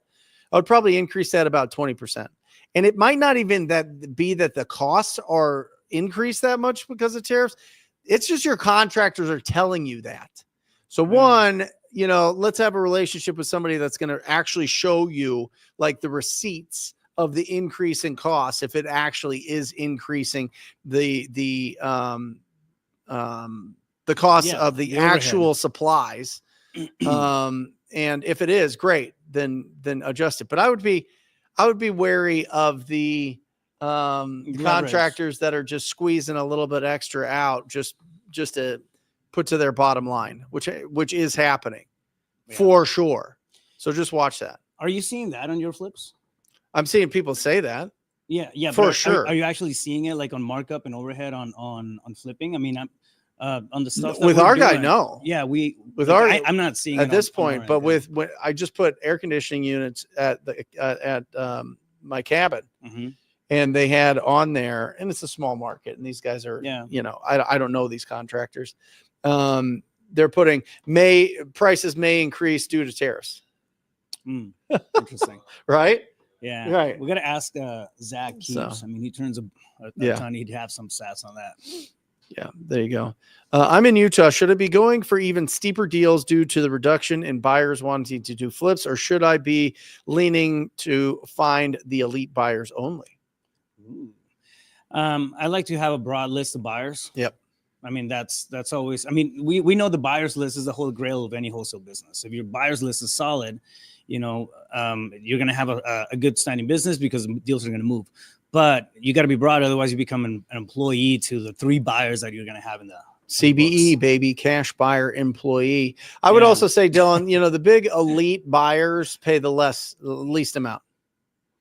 I would probably increase that about 20%. And it might not even be that the costs are increased that much because of tariffs. It's just your contractors are telling you that. So one, let's have a relationship with somebody that's going to actually show you like the receipts of the increase in costs, if it actually is increasing the cost of the actual supplies. And if it is, great, then adjust it. But I would be wary of the contractors that are just squeezing a little bit extra out just to put to their bottom line, which is happening for sure. So just watch that. Are you seeing that on your flips? I'm seeing people say that. Yeah. For but sure. Are you actually seeing it like on markup and overhead on flipping? I mean, I'm on the stuff that With we're our guy, doing, no. Yeah, With like, our I'm not seeing at it this on our point, end, but yeah. when I just put air conditioning units at my cabin, Mhm. and they had on there, and it's a small market, and these guys are, Yeah. I don't know these contractors. They're putting prices may increase due to tariffs. Interesting. Right? Yeah. Right. We got to ask Zach Keeps. So, I mean, he turns a yeah. ton. He'd have some stats on that. Yeah, there you go. I'm in Utah. Should I be going for even steeper deals due to the reduction in buyers wanting to do flips, or should I be leaning to find the elite buyers only? Ooh. I like to have a broad list of buyers. Yep. I mean, that's always, I mean, we know the buyers list is the whole grail of any wholesale business. If your buyers list is solid, you're going to have a good standing business because deals are going to move. But you got to be broad, otherwise you become an employee to the 3 buyers that you're going to have in the CBE, baby, cash buyer employee. I would also say, Dylan, the big elite buyers pay the least amount.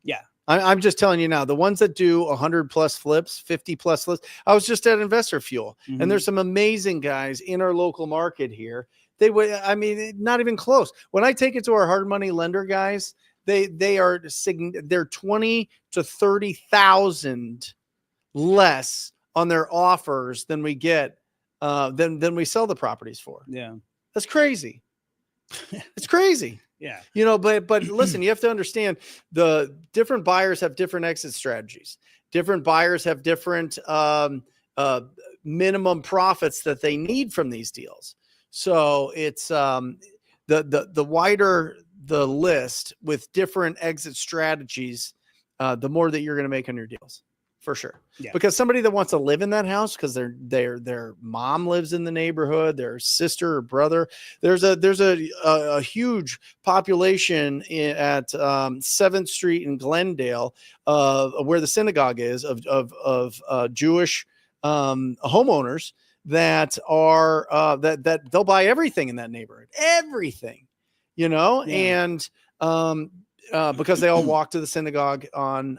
Yeah. I'm just telling you now, the ones that do 100 plus flips, 50 plus flips. I was just at Investor Fuel, and there's some amazing guys in our local market here. They would, I mean, not even close. When I take it to our hard money lender guys, they're 20 to 30,000 less on their offers than we get, than we sell the properties for. Yeah, that's crazy. It's crazy. Yeah. But listen, you have to understand the different buyers have different exit strategies. Different buyers have different minimum profits that they need from these deals. So it's the wider the list with different exit strategies, the more that you're going to make on your deals, for sure. Yeah. Because somebody that wants to live in that house because their mom lives in the neighborhood, their sister or brother, there's a huge population at 7th Street in Glendale, where the synagogue is, of Jewish homeowners that are that they'll buy everything in that neighborhood, everything, and because they all walk to the synagogue on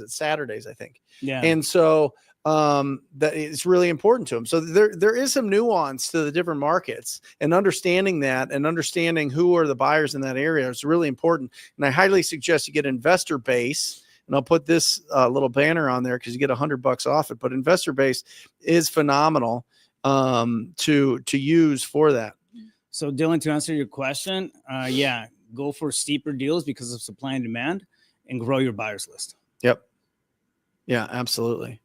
Saturdays, I think. Yeah. And so that it's really important to them. So there is some nuance to the different markets, and understanding that and understanding who are the buyers in that area is really important. And I highly suggest you get Investor Base. And I'll put this little banner on there because you get $100 off it. But Investor Base is phenomenal to use for that. So Dylan, to answer your question, go for steeper deals because of supply and demand, and grow your buyers list. Yep. Yeah, absolutely.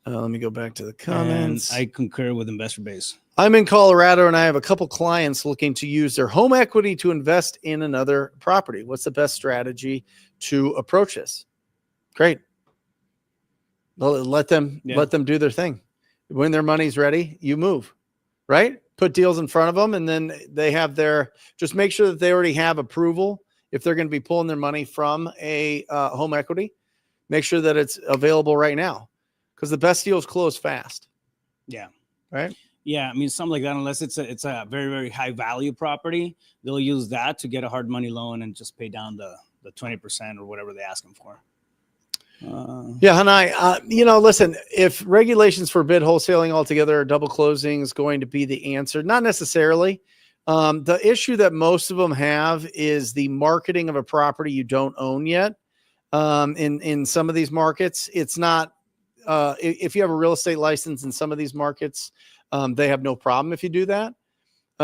Let me go back to the comments. And I concur with Investor Base. I'm in Colorado, and I have a couple clients looking to use their home equity to invest in another property. What's the best strategy to approach this? Great. Let them do their thing. When their money's ready, you move, right? Put deals in front of them, and then they have just make sure that they already have approval. If they're going to be pulling their money from a home equity, make sure that it's available right now, because the best deals close fast. Yeah. Right. Yeah. I mean, something like that, unless it's a very, very high value property, they'll use that to get a hard money loan and just pay down the 20% or whatever they ask them for. Hanai, listen, if regulations forbid wholesaling altogether, double closing is going to be the answer. Not necessarily. The issue that most of them have is the marketing of a property you don't own yet. In some of these markets, it's not, if you have a real estate license in some of these markets, they have no problem if you do that.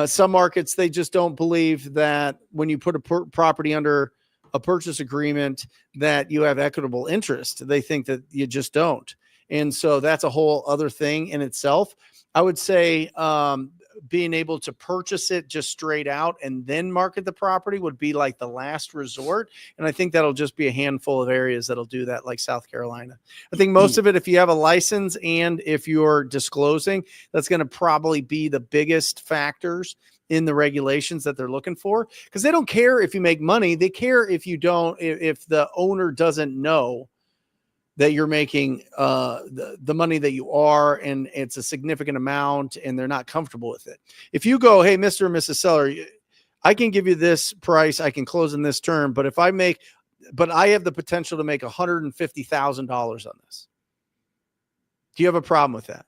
Some markets, they just don't believe that when you put a property under a purchase agreement that you have equitable interest. They think that you just don't. And so that's a whole other thing in itself. I would say being able to purchase it just straight out and then market the property would be like the last resort. And I think that'll just be a handful of areas that'll do that, like South Carolina. I think most of it, if you have a license and if you're disclosing, that's going to probably be the biggest factors in the regulations that they're looking for, because they don't care if you make money. They care if you don't, if the owner doesn't know that you're making the money that you are, and it's a significant amount, and they're not comfortable with it. If you go, hey, Mr. and Mrs. Seller, I can give you this price, I can close in this term, but if I make but I have the potential to make $150,000 on this. Do you have a problem with that?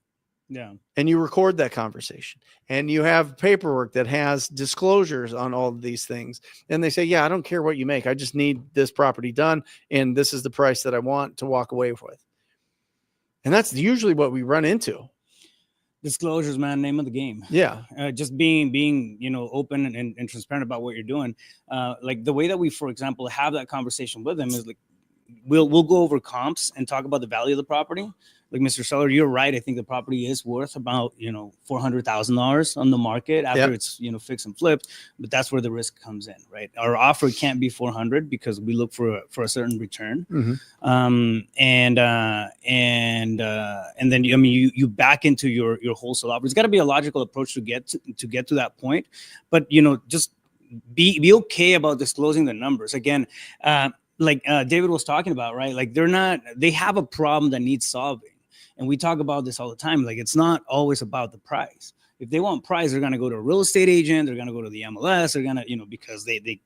Yeah. And you record that conversation and you have paperwork that has disclosures on all of these things. And they say, yeah, I don't care what you make. I just need this property done. And this is the price that I want to walk away with. And that's usually what we run into. Disclosures, man, name of the game. Yeah. Just being, open and transparent about what you're doing. Like the way that we, for example, have that conversation with them is like, we'll go over comps and talk about the value of the property. Like Mr. Seller, you're right. I think the property is worth about, $400,000 on the market after it's, fixed and flipped, but that's where the risk comes in, right? Our offer can't be 400 because we look for a certain return. And then, you back into your wholesale offer. It's gotta be a logical approach to get to that point, but, just be okay about disclosing the numbers. Again, like David was talking about, right? Like they have a problem that needs solving. And we talk about this all the time. Like, it's not always about the price. If they want price, they're going to go to a real estate agent. They're going to go to the MLS. They're going to, because they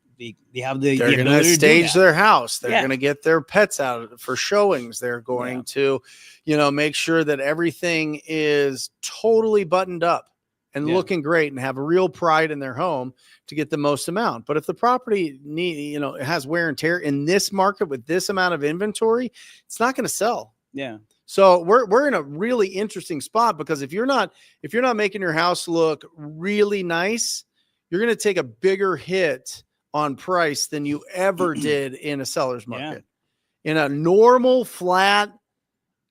have the they're going to stage their house. They're going to get their pets out for showings. They're going to, make sure that everything is totally buttoned up and looking great and have a real pride in their home to get the most amount. But if the property it has wear and tear in this market with this amount of inventory, it's not going to sell. Yeah. So we're in a really interesting spot because if you're not making your house look really nice, you're going to take a bigger hit on price than you ever did in a seller's market. In a normal flat,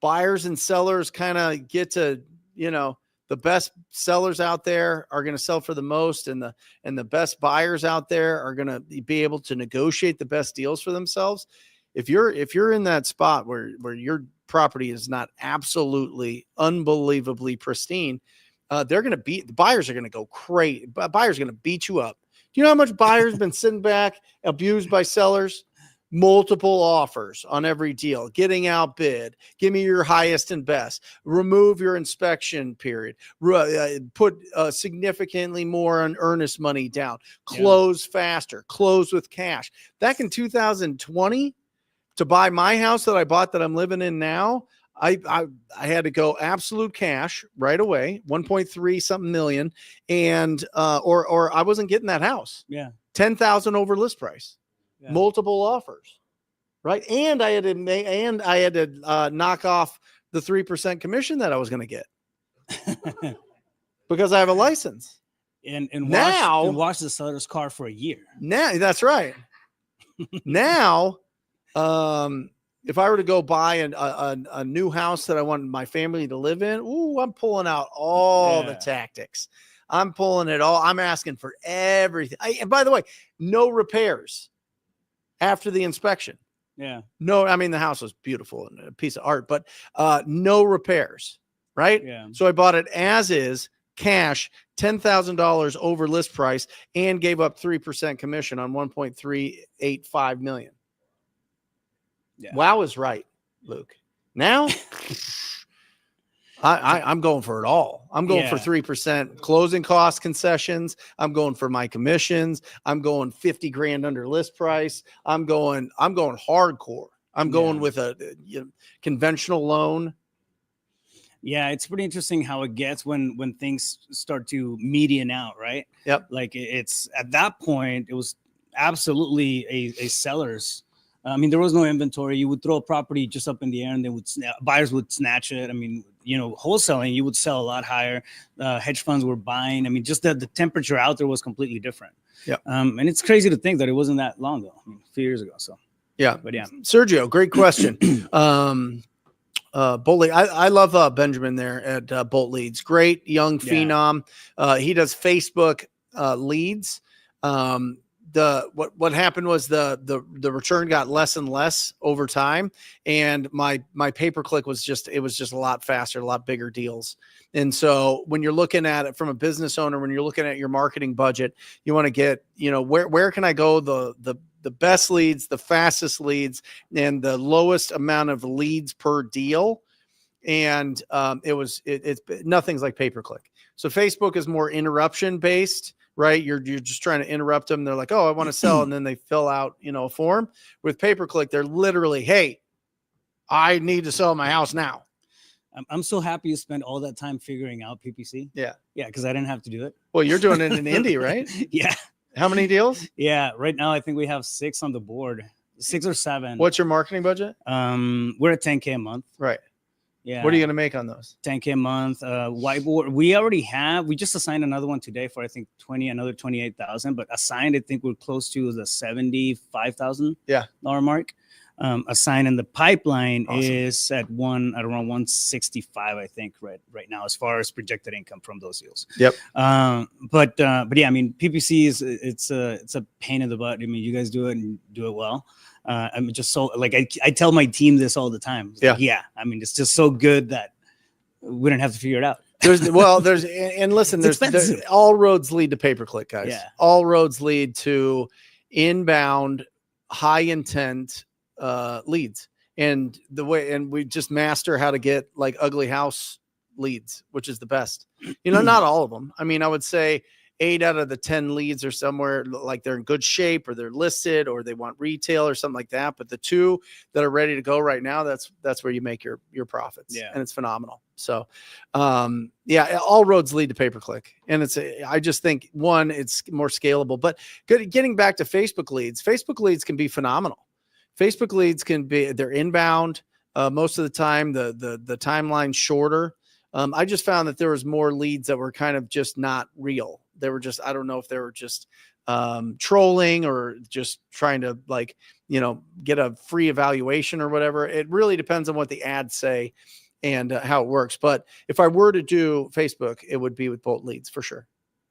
buyers and sellers kind of get to, the best sellers out there are going to sell for the most, and the best buyers out there are going to be able to negotiate the best deals for themselves. If you're in that spot where your property is not absolutely unbelievably pristine, the buyers are going to go crazy. Buyers are going to beat you up. Do you know how much buyers been sitting back, abused by sellers? Multiple offers on every deal, getting outbid. Give me your highest and best. Remove your inspection period. Put significantly more on earnest money down. Close faster. Close with cash. Back in 2020, to buy my house that I bought that I'm living in now, I had to go absolute cash right away, 1.3 something million, and or I wasn't getting that house. Yeah, 10,000 over list price. Yeah. Multiple offers, right? And I had to knock off the 3% commission that I was going to get because I have a license. And now watch the seller's car for a year. Now that's right. Now, if I were to go buy a new house that I want my family to live in, I'm pulling out all the tactics. I'm pulling it all. I'm asking for everything. And by the way, no repairs after the inspection. Yeah. No, I mean, the house was beautiful and a piece of art, but no repairs, right? Yeah. So I bought it as is, cash, $10,000 over list price, and gave up 3% commission on 1.385 million. Yeah. Wow is right, Luke. Now I'm going for it all. I'm going for 3% closing cost concessions. I'm going for my commissions. I'm going 50 grand under list price. I'm going hardcore. I'm going with a conventional loan. Yeah, it's pretty interesting how it gets when things start to median out, right? Yep. Like it's at that point, it was absolutely a seller's. I mean, there was no inventory. You would throw a property just up in the air, and then buyers would snatch it. I mean, wholesaling, you would sell a lot higher. Hedge funds were buying. I mean, just the temperature out there was completely different. Yeah. And it's crazy to think that it wasn't that long ago. I mean, a few years ago. So. Yeah. But yeah. Sergio, great question. Bolt Lead. I love Benjamin there at Bolt Leads. Great young phenom. He does Facebook leads. What happened was the return got less and less over time, and my pay-per-click was just a lot faster, a lot bigger deals. And so when you're looking at it from a business owner, when you're looking at your marketing budget, you want to get, where can I go the best leads, the fastest leads, and the lowest amount of leads per deal. And it's nothing's like pay-per-click. So Facebook is more interruption based, right? You're just trying to interrupt them. They're like, oh, I want to sell. And then they fill out, a form. With pay-per-click. They're literally, hey, I need to sell my house now. I'm so happy you spent all that time figuring out PPC. Yeah. Yeah. Cause I didn't have to do it. Well, you're doing it in Indy, right? Yeah. How many deals? Yeah. Right now, I think we have 6 on the board, 6 or 7. What's your marketing budget? We're at 10K a month. Right. Yeah. What are you going to make on those? 10K a month. Whiteboard. We just assigned another one today for, I think, another 28,000, but assigned, I think we're close to the $75,000 mark. Assigned in the pipeline is at around 165, I think, right now, as far as projected income from those deals. Yep. But yeah, I mean, PPC it's a pain in the butt. I mean, you guys do it and do it well. I'm just so like I tell my team this all the time. Yeah. I mean, it's just so good that we don't have to figure it out. There's all roads lead to pay-per-click, guys. Yeah. All roads lead to inbound, high intent leads, and we just master how to get like ugly house leads, which is the best. Not all of them. I mean, I would say 8 out of the 10 leads are somewhere like they're in good shape, or they're listed, or they want retail or something like that. But the 2 that are ready to go right now, that's where you make your profits. Yeah. And it's phenomenal. So, all roads lead to pay-per-click. And I just think, one, it's more scalable, but getting back to Facebook leads can be phenomenal. Facebook leads they're inbound. Most of the time, the timeline's shorter. I just found that there was more leads that were kind of just not real. They were just, I don't know if they were just trolling or just trying to get a free evaluation or whatever. It really depends on what the ads say and how it works. But if I were to do Facebook, it would be with bolt leads for sure.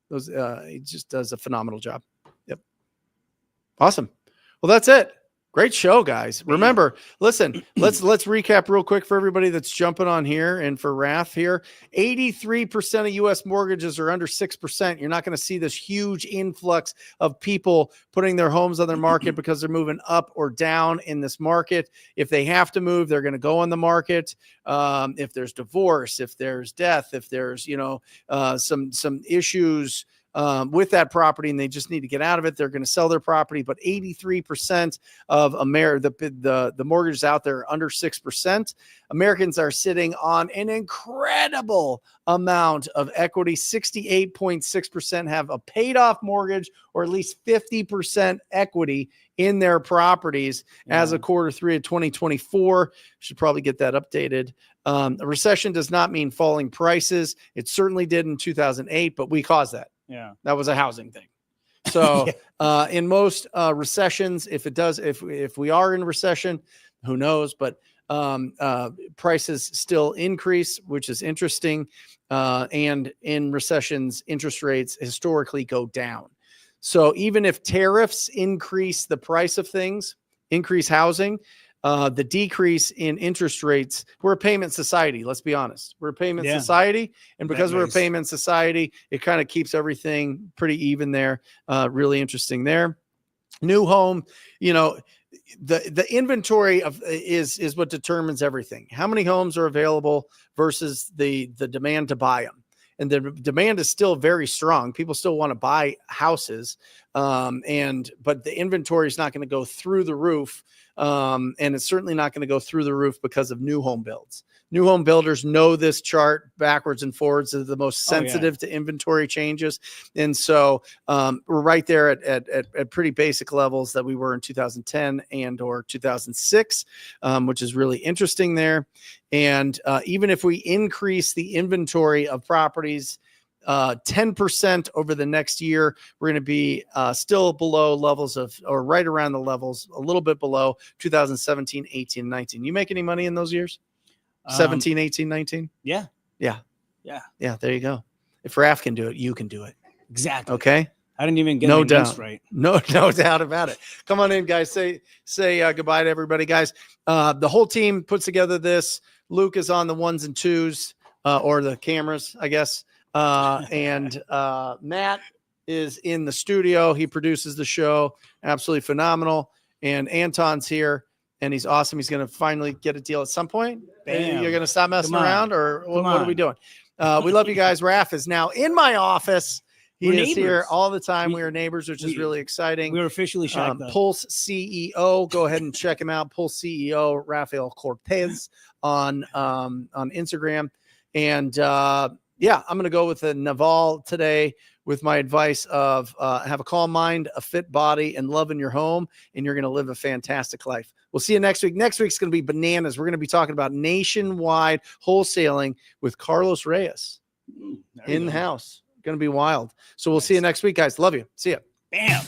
It just does a phenomenal job. Yep. Awesome. Well, that's it. Great show, guys. Remember, listen, let's recap real quick for everybody that's jumping on here, and for Raph here. 83% of U.S. mortgages are under 6%. You're not going to see this huge influx of people putting their homes on their market because they're moving up or down in this market. If they have to move, they're going to go on the market. If there's divorce, if there's death, if there's some issues with that property and they just need to get out of it, they're going to sell their property. But 83% of the mortgages out there are under 6%. Americans are sitting on an incredible amount of equity. 68.6% have a paid off mortgage or at least 50% equity in their properties as of Q3 of 2024. Should probably get that updated. A recession does not mean falling prices. It certainly did in 2008, but we caused that. Yeah, that was a housing thing. So in most recessions, if we are in a recession, who knows? But prices still increase, which is interesting. And in recessions, interest rates historically go down. So even if tariffs increase the price of things, increase housing, the decrease in interest rates, we're a payment society. Let's be honest. We're a payment society. And because we're a payment society, it kind of keeps everything pretty even there. Really interesting there. New home, the inventory is what determines everything. How many homes are available versus the demand to buy them. And the demand is still very strong. People still want to buy houses. But the inventory is not going to go through the roof. And it's certainly not going to go through the roof because of new home builds. New home builders know this chart backwards and forwards. Is the most sensitive to inventory changes. And so we're right there at pretty basic levels that we were in 2010 and or 2006, which is really interesting there. And even if we increase the inventory of properties 10% over the next year, we're going to be still below levels or right around the levels, a little bit below 2017, 18, 19. You make any money in those years? 17, 18, 19? Yeah. There you go. If Raph can do it, you can do it. Exactly. Okay. I didn't even get no my doubt right. No doubt about it. Come on in, guys. Say goodbye to everybody, guys. The whole team puts together this. Luke is on the 1s and 2s or the cameras, I guess. And Matt is in the studio. He produces the show. Absolutely phenomenal. And Anton's here, and he's awesome. He's going to finally get a deal at some point. Bam. You're going to stop messing around, or what are we doing? We love you guys. Raph is now in my office. He We're is here neighbors. all the time. We- We are neighbors, which is we- really exciting. We're officially shacked up. Pulse CEO. Go ahead and check him out. Pulse CEO Rafael Cortez on Instagram. And yeah, I'm going to go with the Naval today with my advice of have a calm mind, a fit body, and love in your home, and you're going to live a fantastic life. We'll see you next week. Next week's going to be bananas. We're going to be talking about nationwide wholesaling with Carlos Reyes There you in go. house. Going to be wild. So we'll see you next week, guys. Love you. See ya. Bam.